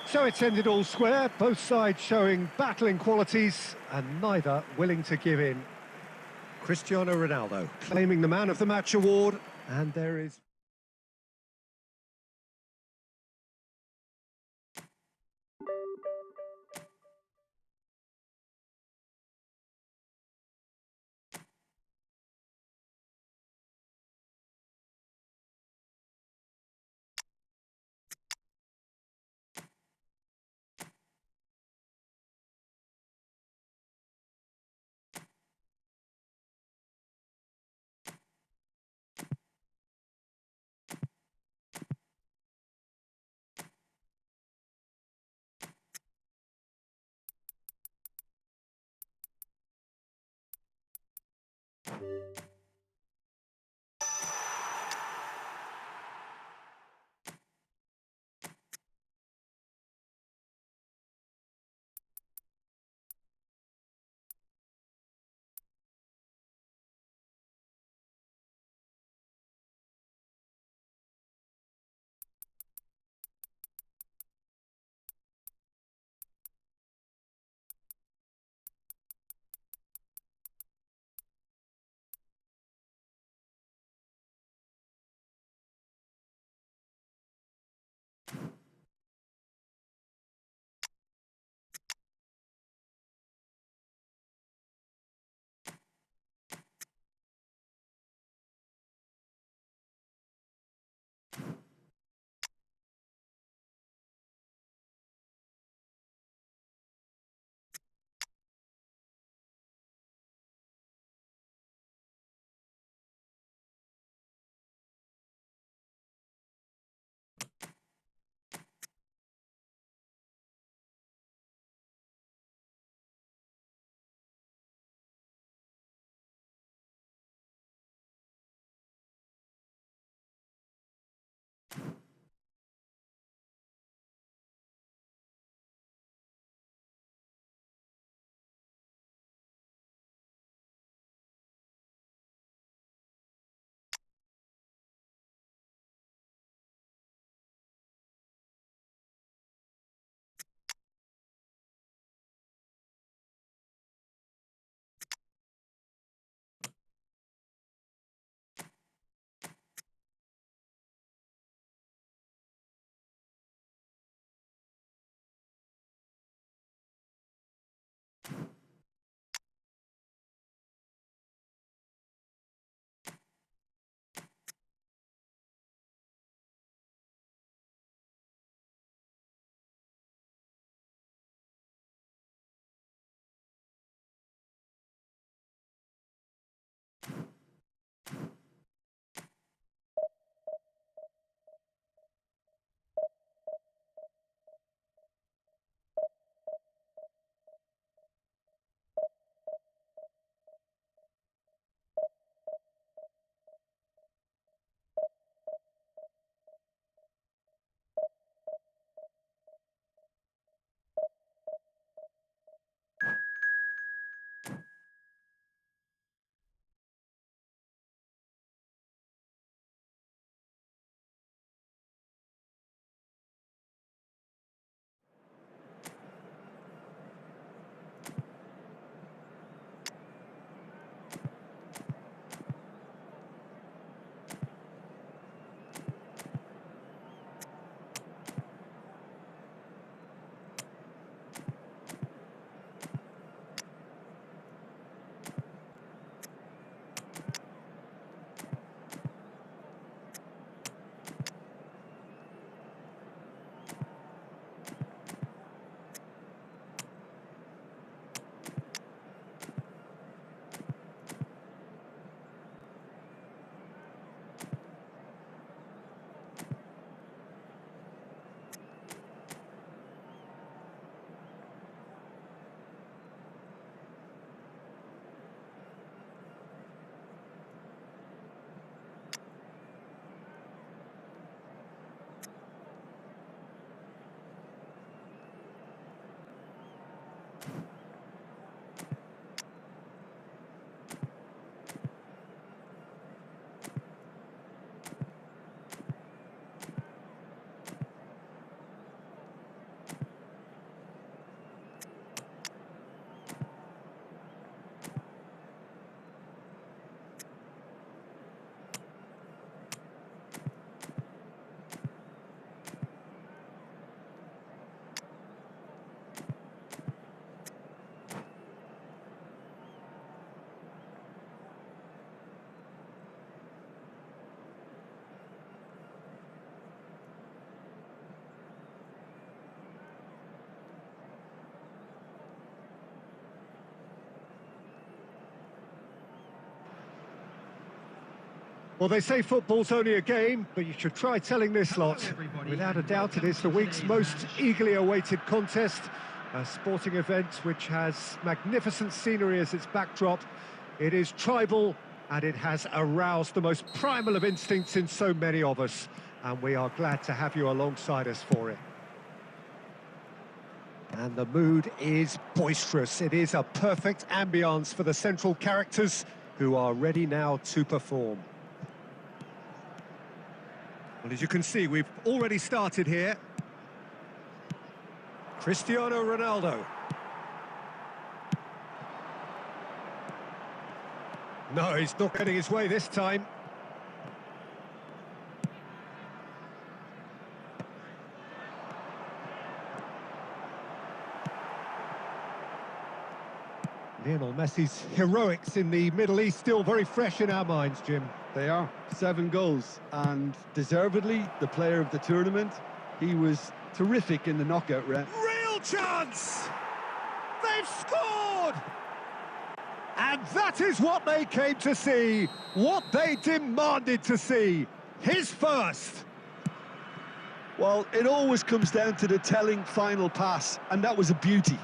So it's ended all square, both sides showing battling qualities and neither willing to give in. Cristiano Ronaldo claiming the Man of the Match award, and there is... Well, they say football's only a game, but you should try telling this lot. Without a doubt, it is the week's most eagerly awaited contest, a sporting event which has magnificent scenery as its backdrop. It is tribal, and it has aroused the most primal of instincts in so many of us, and we are glad to have you alongside us for it. And the mood is boisterous. It is a perfect ambience for the central characters who are ready now to perform. Well, as you can see, we've already started here. Cristiano Ronaldo. No, he's not getting his way this time. Lionel Messi's heroics in the Middle East still very fresh in our minds, Jim. They are. 7 goals, and deservedly the player of the tournament. He was terrific in the knockout round. Real chance! They've scored! And that is what they came to see, what they demanded to see. His first. Well, it always comes down to the telling final pass, and that was a beauty.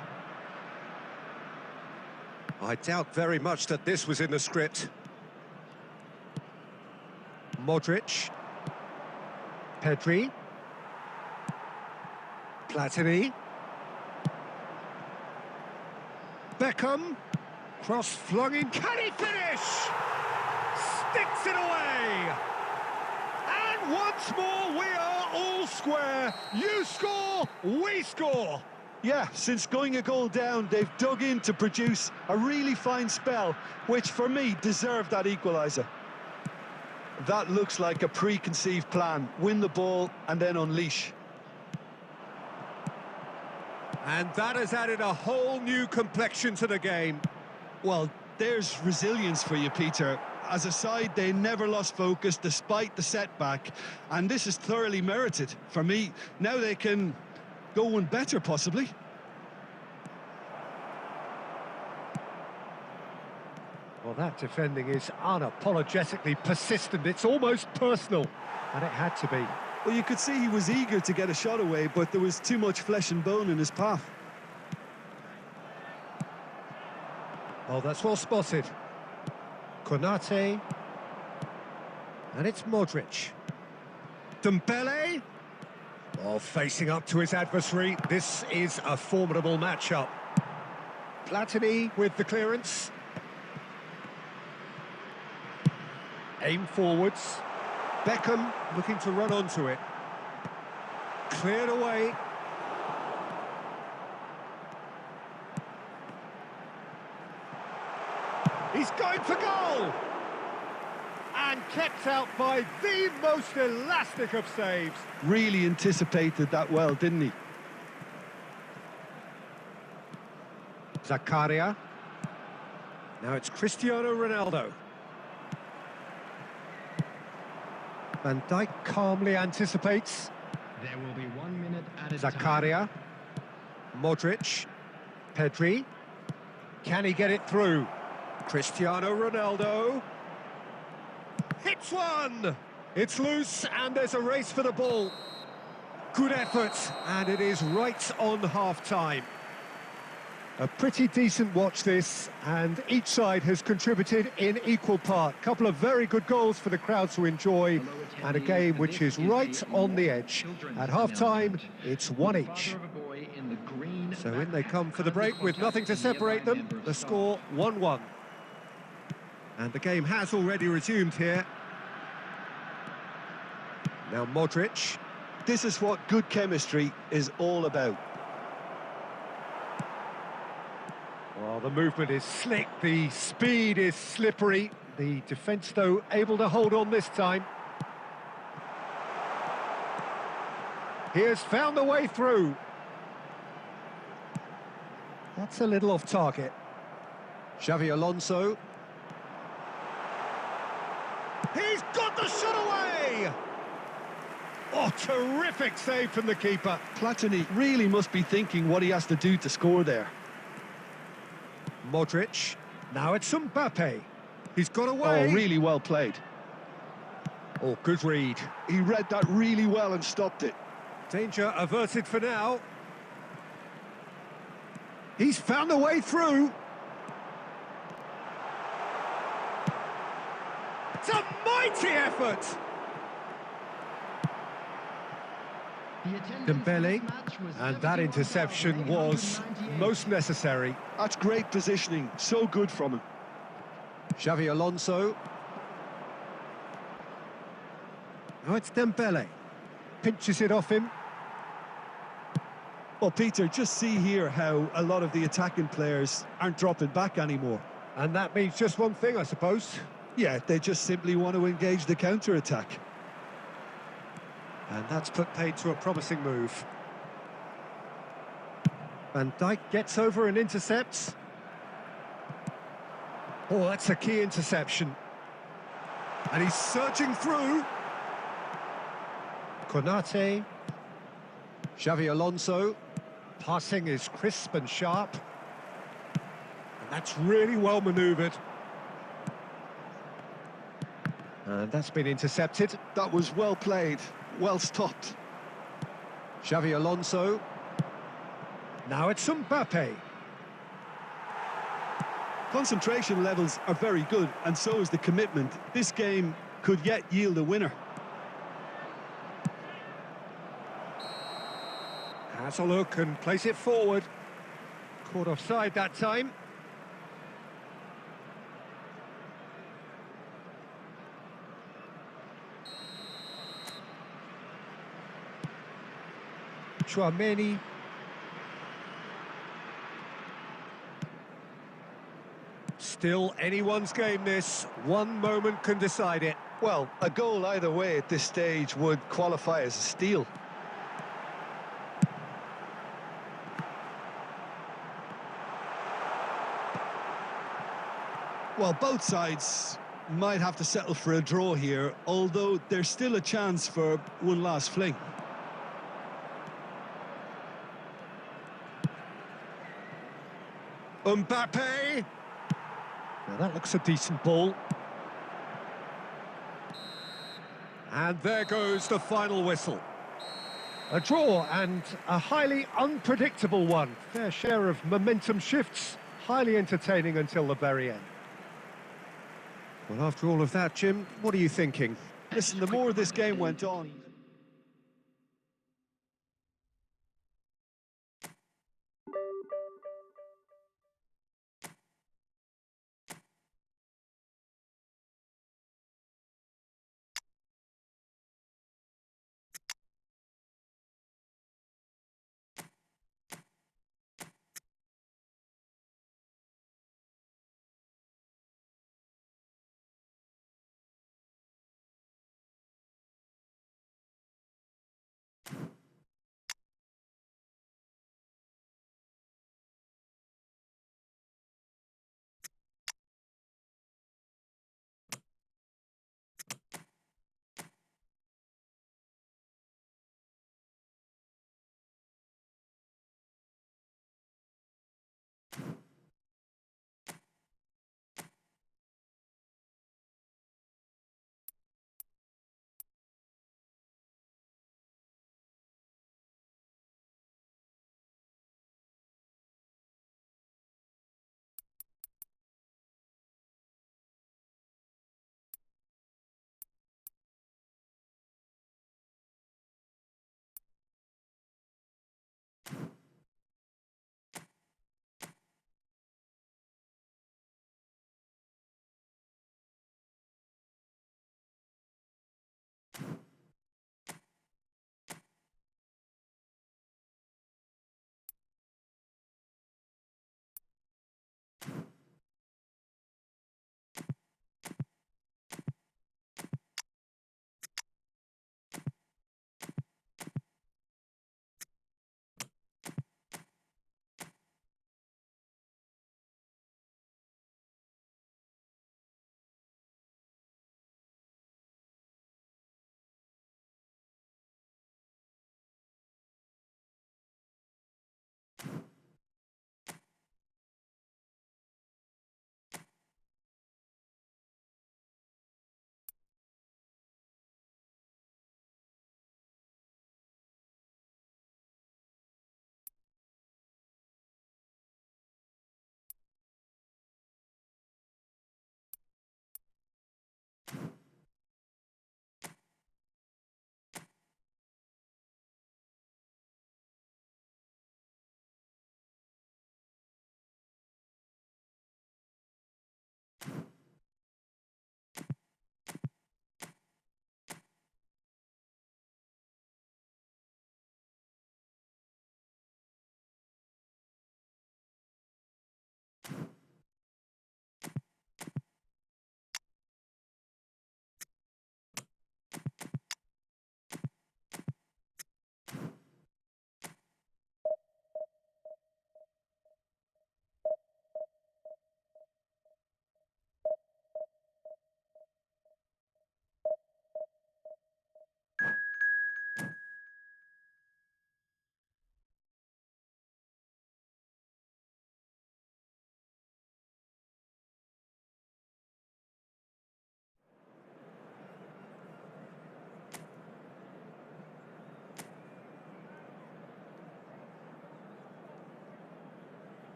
I doubt very much that this was in the script. Modric. Pedri. Platini. Beckham. Cross flung in. Can he finish? Sticks it away. And once more we are all square. You score, we score. Yeah, since going a goal down, they've dug in to produce a really fine spell, which for me deserved that equaliser. That looks like a preconceived plan. Win the ball and then unleash. And that has added a whole new complexion to the game. Well, there's resilience for you, Peter. As a side, they never lost focus despite the setback, and this is thoroughly merited. For me, now they can go one better, possibly. Well, that defending is unapologetically persistent. It's almost personal, and it had to be. Well, you could see he was eager to get a shot away, but there was too much flesh and bone in his path. Oh, that's well spotted. Konate. And it's Modric. Dembele. Oh, facing up to his adversary. This is a formidable matchup. Platini with the clearance. Aim forwards. Beckham looking to run onto it. Cleared away. He's going for goal! And kept out by the most elastic of saves. Really anticipated that well, didn't he? Zakaria. Now it's Cristiano Ronaldo. Van Dijk calmly anticipates. There will be 1 minute added Zakaria. Modric. Pedri. Can he get it through? Cristiano Ronaldo. Hits one! It's loose and there's a race for the ball. Good effort, and it is right on half-time. A pretty decent watch this, and each side has contributed in equal part. Couple of very good goals for the crowd to enjoy, and a game which is right on the edge. At half-time, it's 1 each. So in they come for the break with nothing to separate them. The score 1-1. And the game has already resumed here. Now Modric. This is what good chemistry is all about. Well, the movement is slick, the speed is slippery. The defence, though, able to hold on this time. He has found the way through. That's a little off target. Xavi Alonso. He's got the shot away! Oh, terrific save from the keeper. Platini really must be thinking what he has to do to score there. Modric. Now it's Mbappe. He's got away. Oh, really well played. Oh, good read. He read that really well and stopped it. Danger averted for now. He's found a way through. It's a mighty effort. Dembele, and that interception was most necessary. That's great positioning, so good from him. Xavi Alonso. Now it's Dembele. Pinches it off him. Well, Peter, just see here how a lot of the attacking players aren't dropping back anymore. And that means just one thing, I suppose. Yeah, they just simply want to engage the counter-attack. And that's put paid to a promising move. Van Dijk gets over and intercepts. Oh, that's a key interception. And he's surging through. Konate. Xavi Alonso. Passing is crisp and sharp. And that's really well manoeuvred. And that's been intercepted. That was well played, well stopped. Xavi Alonso. Now it's Mbappe. Concentration levels are very good, and so is the commitment. This game could yet yield a winner. Has a look and plays it forward. Caught offside that time. Chouameni. Still anyone's game this. One moment can decide it. Well, a goal either way at this stage would qualify as a steal. Well, both sides might have to settle for a draw here, although there's still a chance for one last fling. Mbappe. Now that looks a decent ball. And there goes the final whistle. A draw, and a highly unpredictable one. Fair share of momentum shifts, highly entertaining until the very end. Well, after all of that, Jim, what are you thinking? Listen, the more this game went on,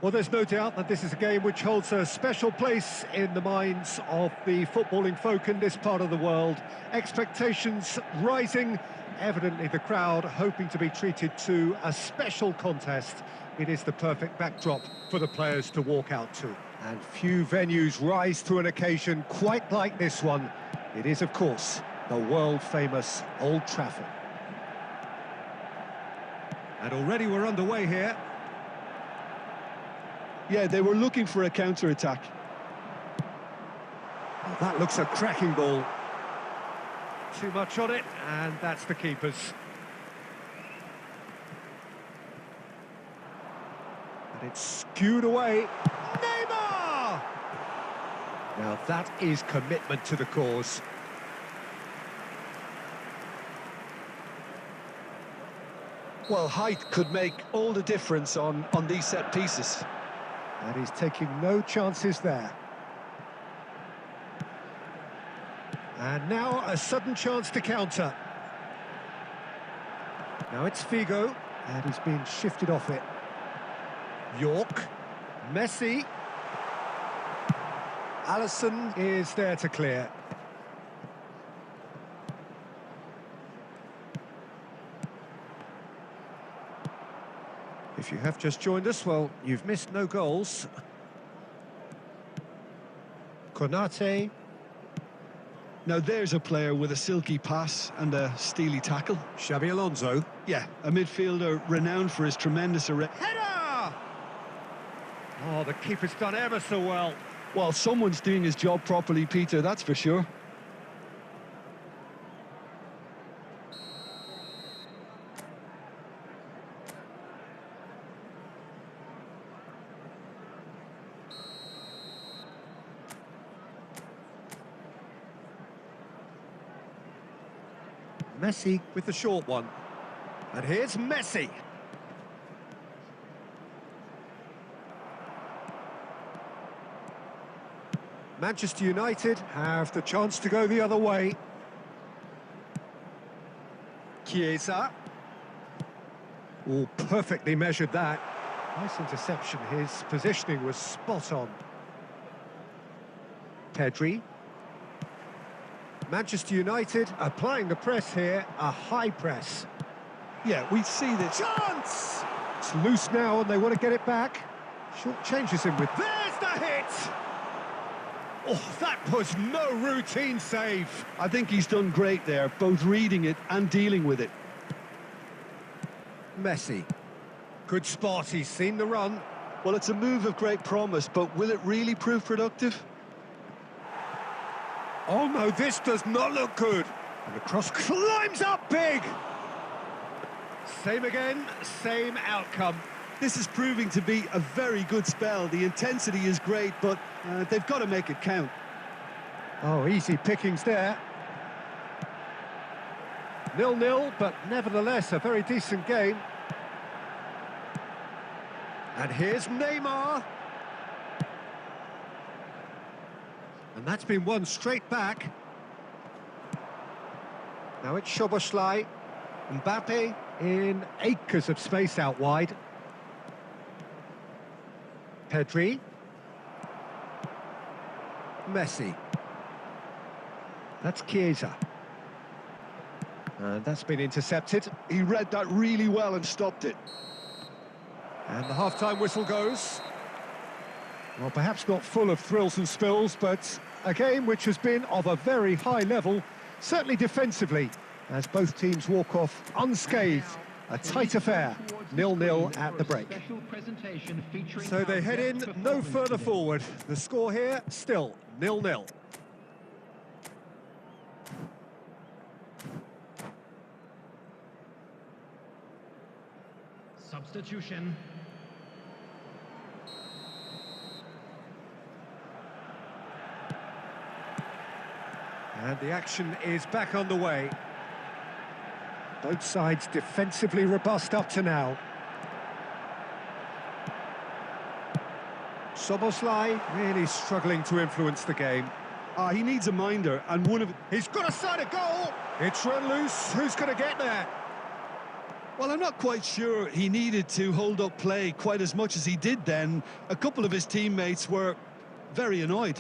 Well, there's no doubt that this is a game which holds a special place in the minds of the footballing folk in this part of the world. Expectations rising, evidently the crowd hoping to be treated to a special contest. It is the perfect backdrop for the players to walk out to. And few venues rise to an occasion quite like this one. It is, of course, the world-famous Old Trafford. And already we're underway here. Yeah, they were looking for a counter-attack. Oh, that looks a cracking ball. Too much on it, and that's the keeper's. And it's skewed away. Neymar! Now that is commitment to the cause. Well, height could make all the difference on these set pieces. And he's taking no chances there. And now a sudden chance to counter. Now it's Figo, and he's being shifted off it. York, Messi. Alisson is there to clear. If you have just joined us, well, you've missed no goals. Konate. Now there's a player with a silky pass and a steely tackle. Xabi Alonso. Yeah, a midfielder renowned for his tremendous Header! Oh, the keeper's done ever so well. Well, someone's doing his job properly, Peter, that's for sure. Messi with the short one. And here's Messi. Manchester United have the chance to go the other way. Chiesa. Oh, perfectly measured that. Nice interception. His positioning was spot on. Pedri. Manchester United applying the press here, a high press. Yeah, we see this. Chance! It's loose now and they want to get it back. Short changes him with... There's the hit! Oh, that was no routine save. I think he's done great there, both reading it and dealing with it. Messi. Good spot, he's seen the run. Well, it's a move of great promise, but will it really prove productive? Oh no, this does not look good. And the cross climbs up big. Same again, same outcome. This is proving to be a very good spell. The intensity is great, but they've got to make it count. Oh, easy pickings there. 0-0, but nevertheless a very decent game. And here's Neymar. And that's been won straight back. Now it's Szoboszlai. Mbappe in acres of space out wide. Pedri. Messi. That's Chiesa. And that's been intercepted. He read that really well and stopped it. And the half-time whistle goes. Well, perhaps not full of thrills and spills, but a game which has been of a very high level, certainly defensively, as both teams walk off unscathed. A tight affair, 0-0 at the break. So they head in no further forward. The score here, still 0-0. Substitution. And the action is back on the way. Both sides defensively robust up to now. Szoboszlai really struggling to influence the game. He needs a minder, and one of... He's got a side of goal! It's run loose, who's going to get there? Well, I'm not quite sure he needed to hold up play quite as much as he did then. A couple of his teammates were very annoyed.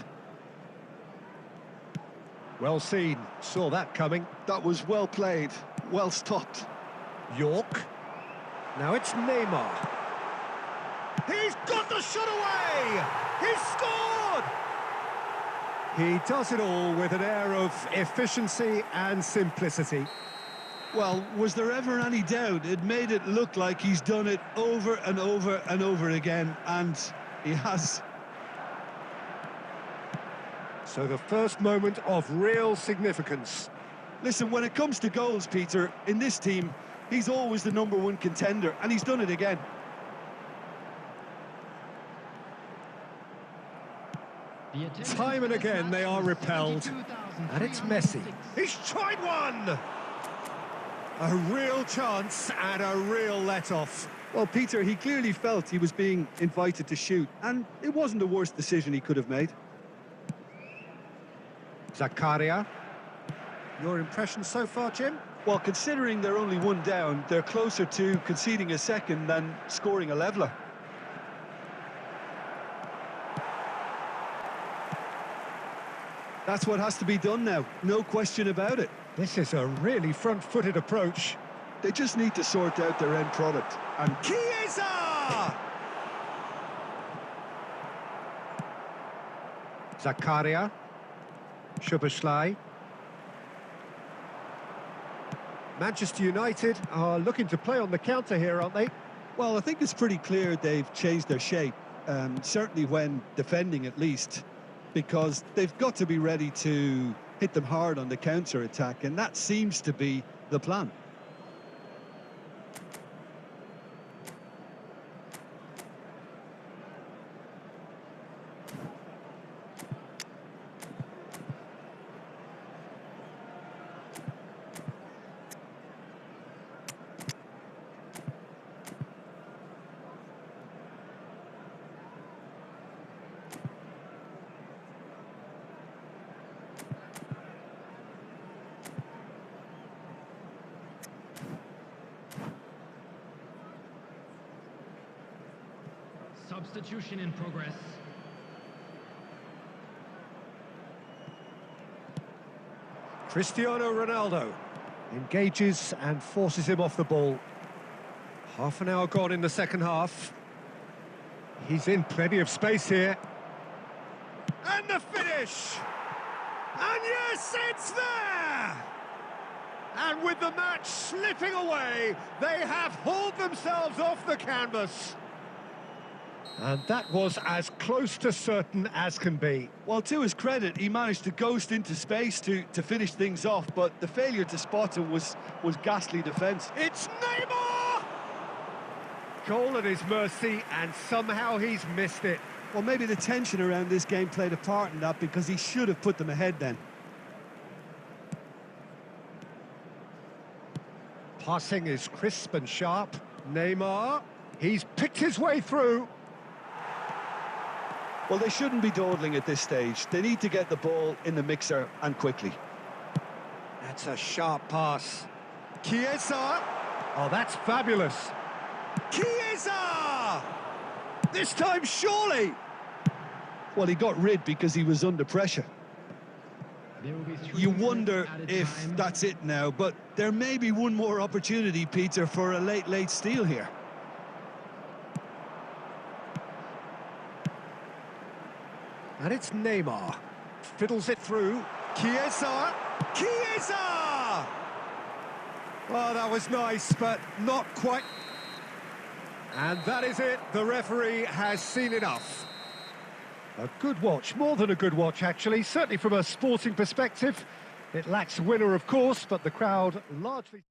Well seen, saw that coming. That was well played, well stopped. York. Now it's Neymar. He's got the shot away! He's scored! He does it all with an air of efficiency and simplicity. Well, was there ever any doubt? It made it look like he's done it over and over and over again, and he has. So the first moment of real significance. Listen, when it comes to goals, Peter, in this team, he's always the #1 contender, and he's done it again. Time and again they are repelled. And it's Messi. He's tried one! A real chance and a real let-off. Well, Peter, he clearly felt he was being invited to shoot, and it wasn't the worst decision he could have made. Zakaria. Your impression so far, Jim? Well, considering they're only one down, they're closer to conceding a second than scoring a leveller. That's what has to be done now, no question about it. This is a really front-footed approach. They just need to sort out their end product. And Chiesa! Zakaria. Szoboszlai. Manchester United are looking to play on the counter here, aren't they? Well, I think it's pretty clear they've changed their shape, certainly when defending at least, because they've got to be ready to hit them hard on the counter-attack, and that seems to be the plan. Substitution in progress. Cristiano Ronaldo engages and forces him off the ball. Half an hour gone in the second half. He's in plenty of space here. And the finish! And yes, it's there! And with the match slipping away, they have hauled themselves off the canvas. And that was as close to certain as can be. Well, to his credit, he managed to ghost into space to finish things off, but the failure to spot him was ghastly defence. It's Neymar! Goal at his mercy, and somehow he's missed it. Well, maybe the tension around this game played a part in that, because he should have put them ahead then. Passing is crisp and sharp. Neymar, he's picked his way through. Well, they shouldn't be dawdling at this stage. They need to get the ball in the mixer, and quickly. That's a sharp pass. Chiesa! Oh, that's fabulous. Chiesa! This time, surely! Well, he got rid because he was under pressure. There will be 3 You minutes wonder added if time. that's it now, but there may be one more opportunity, Peter, for a late steal here. And it's Neymar. Fiddles it through. Chiesa! Chiesa! Oh, that was nice, but not quite. And that is it. The referee has seen enough. A good watch, more than a good watch, actually. Certainly from a sporting perspective. It lacks a winner, of course, but the crowd largely...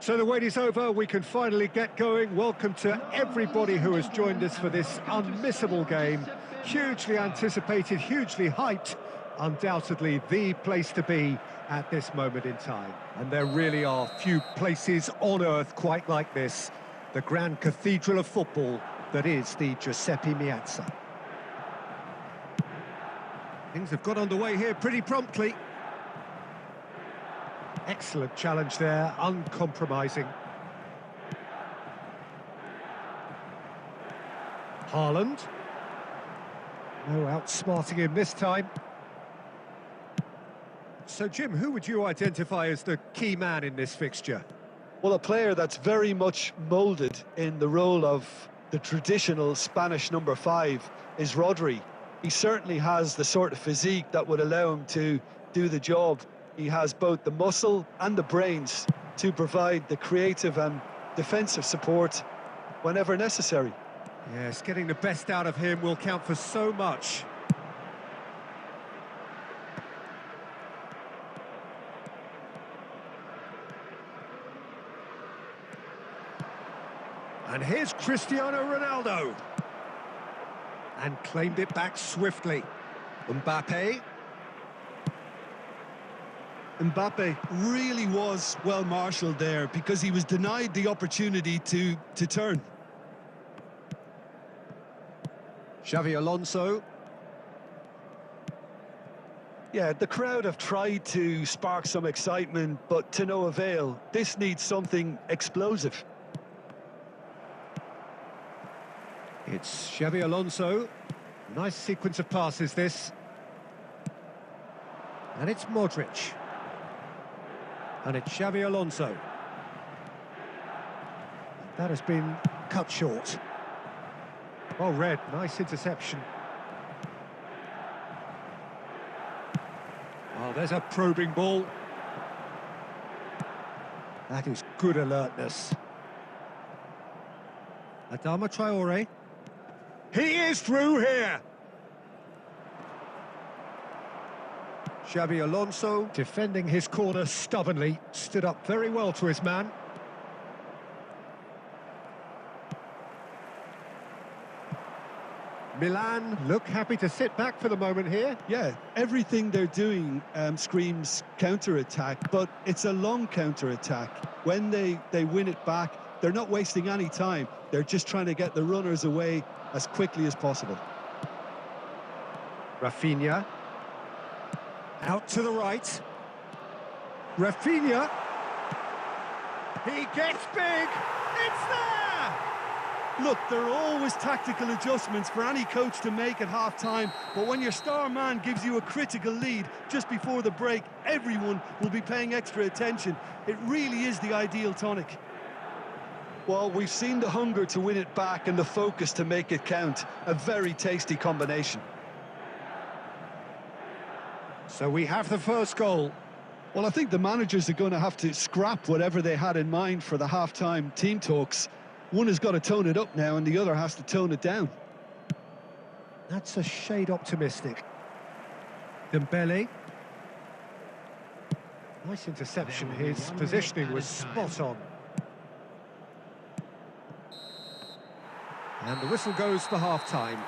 So the wait is over, we can finally get going. Welcome to everybody who has joined us for this unmissable game. Hugely anticipated, hugely hyped. Undoubtedly the place to be at this moment in time. And there really are few places on earth quite like this. The grand cathedral of football that is the Giuseppe Meazza. Things have got underway here pretty promptly. Excellent challenge there, uncompromising. Haaland. No outsmarting him this time. So, Jim, who would you identify as the key man in this fixture? Well, a player that's very much moulded in the role of the traditional Spanish number 5 is Rodri. He certainly has the sort of physique that would allow him to do the job. He has both the muscle and the brains to provide the creative and defensive support whenever necessary. Yes, getting the best out of him will count for so much. And here's Cristiano Ronaldo. And claimed it back swiftly. Mbappe. Mbappe really was well marshalled there because he was denied the opportunity to turn. Xavi Alonso. Yeah, the crowd have tried to spark some excitement, but to no avail. This needs something explosive. It's Xavi Alonso. Nice sequence of passes, this. And it's Modric. And it's Xavi Alonso. That has been cut short. Well read, nice interception. Oh, there's a probing ball. That is good alertness. Adama Traore. He is through here. Xavi Alonso defending his corner stubbornly, stood up very well to his man. Milan look happy to sit back for the moment here. Yeah, everything they're doing screams counter-attack, but it's a long counter-attack. When they win it back, they're not wasting any time. They're just trying to get the runners away as quickly as possible. Rafinha. Out to the right. Rafinha. He gets big. It's there! Look, there are always tactical adjustments for any coach to make at half-time, but when your star man gives you a critical lead just before the break, everyone will be paying extra attention. It really is the ideal tonic. Well, we've seen the hunger to win it back and the focus to make it count. A very tasty combination. So we have the first goal. Well, I think the managers are going to have to scrap whatever they had in mind for the half-time team talks. One has got to tone it up now and the other has to tone it down. That's a shade optimistic. Dembele. Nice interception. His positioning was spot on. And the whistle goes for half-time.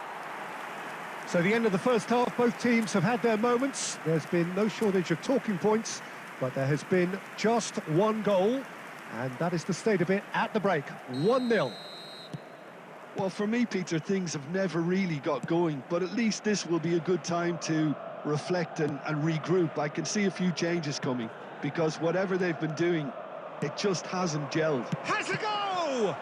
So the end of the first half, both teams have had their moments. There's been no shortage of talking points, but there has been just one goal, and that is the state of it at the break. 1-0. Well, for me, Peter, things have never really got going, but at least this will be a good time to reflect and regroup. I can see a few changes coming, because whatever they've been doing, it just hasn't gelled. Has a go!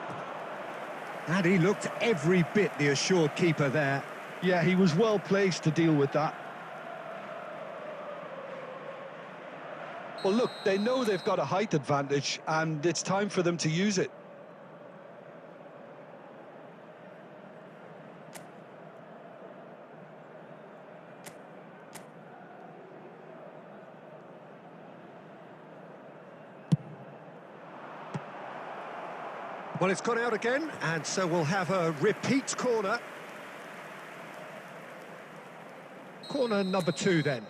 And he looked every bit the assured keeper there. Yeah, he was well placed to deal with that. Well, look, they know they've got a height advantage, and it's time for them to use it. Well, it's gone out again, and so we'll have a repeat corner. Corner number 2 then.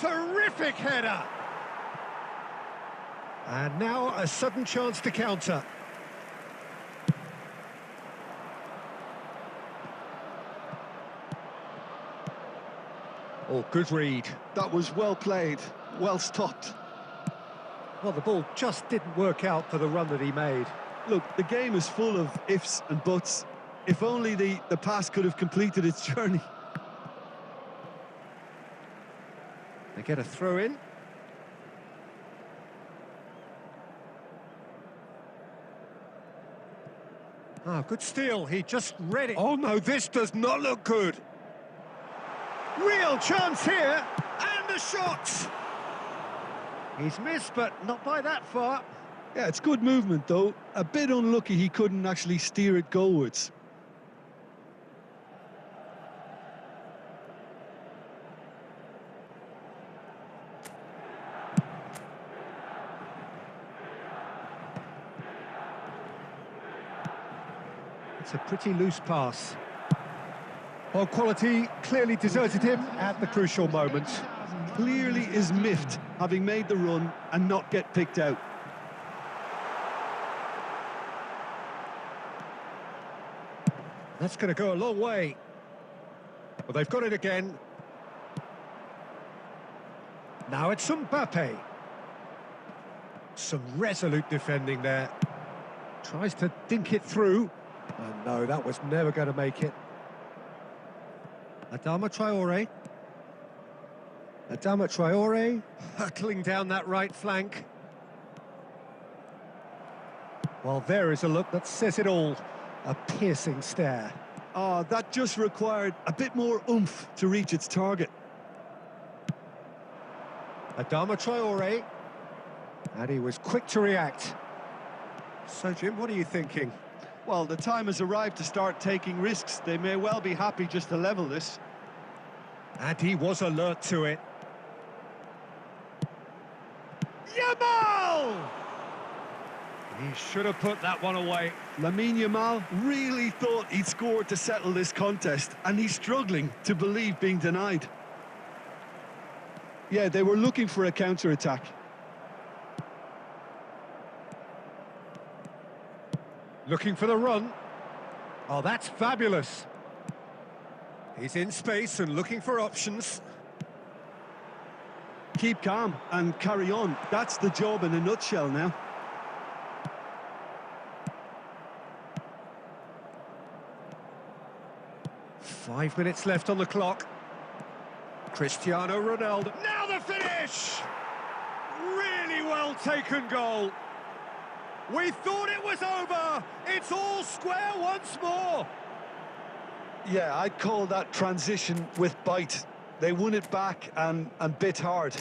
Terrific header! And now a sudden chance to counter. Oh, good read. That was well played, well stopped. Well, the ball just didn't work out for the run that he made. Look, the game is full of ifs and buts. If only the pass could have completed its journey. They get a throw in. Ah, good steal. He just read it. Oh, no, this does not look good. Real chance here. And a shot. He's missed, but not by that far. Yeah, it's good movement, though. A bit unlucky he couldn't actually steer it goalwards. It's a pretty loose pass. Well, quality clearly deserted him at the crucial moment. Clearly is miffed, having made the run and not get picked out. That's going to go a long way. Well, they've got it again. Now it's Mbappe. Some resolute defending there. Tries to dink it through. Oh, no, that was never going to make it. Adama Traore. Adama Traore hurtling down that right flank. Well, there is a look that says it all. A piercing stare. Oh, that just required a bit more oomph to reach its target. Adama Traore. And he was quick to react. So, Jim, what are you thinking? Well, the time has arrived to start taking risks. They may well be happy just to level this. And he was alert to it. Yamal! He should have put that one away. Lamine Yamal really thought he'd scored to settle this contest, and he's struggling to believe being denied. Yeah, they were looking for a counter-attack. Looking for the run. Oh, that's fabulous. He's in space and looking for options. Keep calm and carry on. That's the job in a nutshell now. Five minutes left on the clock. Cristiano Ronaldo. Now the finish! Really well taken goal. We thought it was over. It's all square once more. Yeah, I'd call that transition with bite. They won it back and bit hard.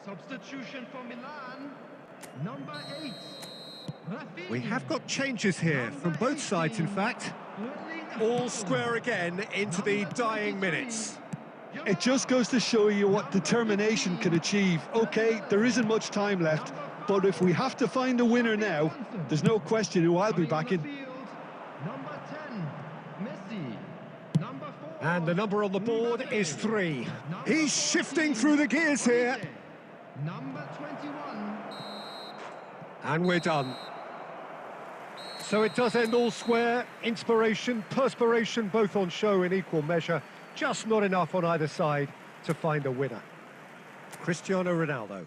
Substitution for Milan, number 8. We have got changes here from both sides, in fact. All square again into the dying minutes. It just goes to show you what determination can achieve. Okay, there isn't much time left, but if we have to find a winner now, there's no question who I'll be backing. Number 10, Messi. Number 4. And the number on the board is 3. He's shifting through the gears here. Number 21. And we're done. So it does end all square. Inspiration, perspiration, both on show in equal measure. Just not enough on either side to find a winner. Cristiano Ronaldo.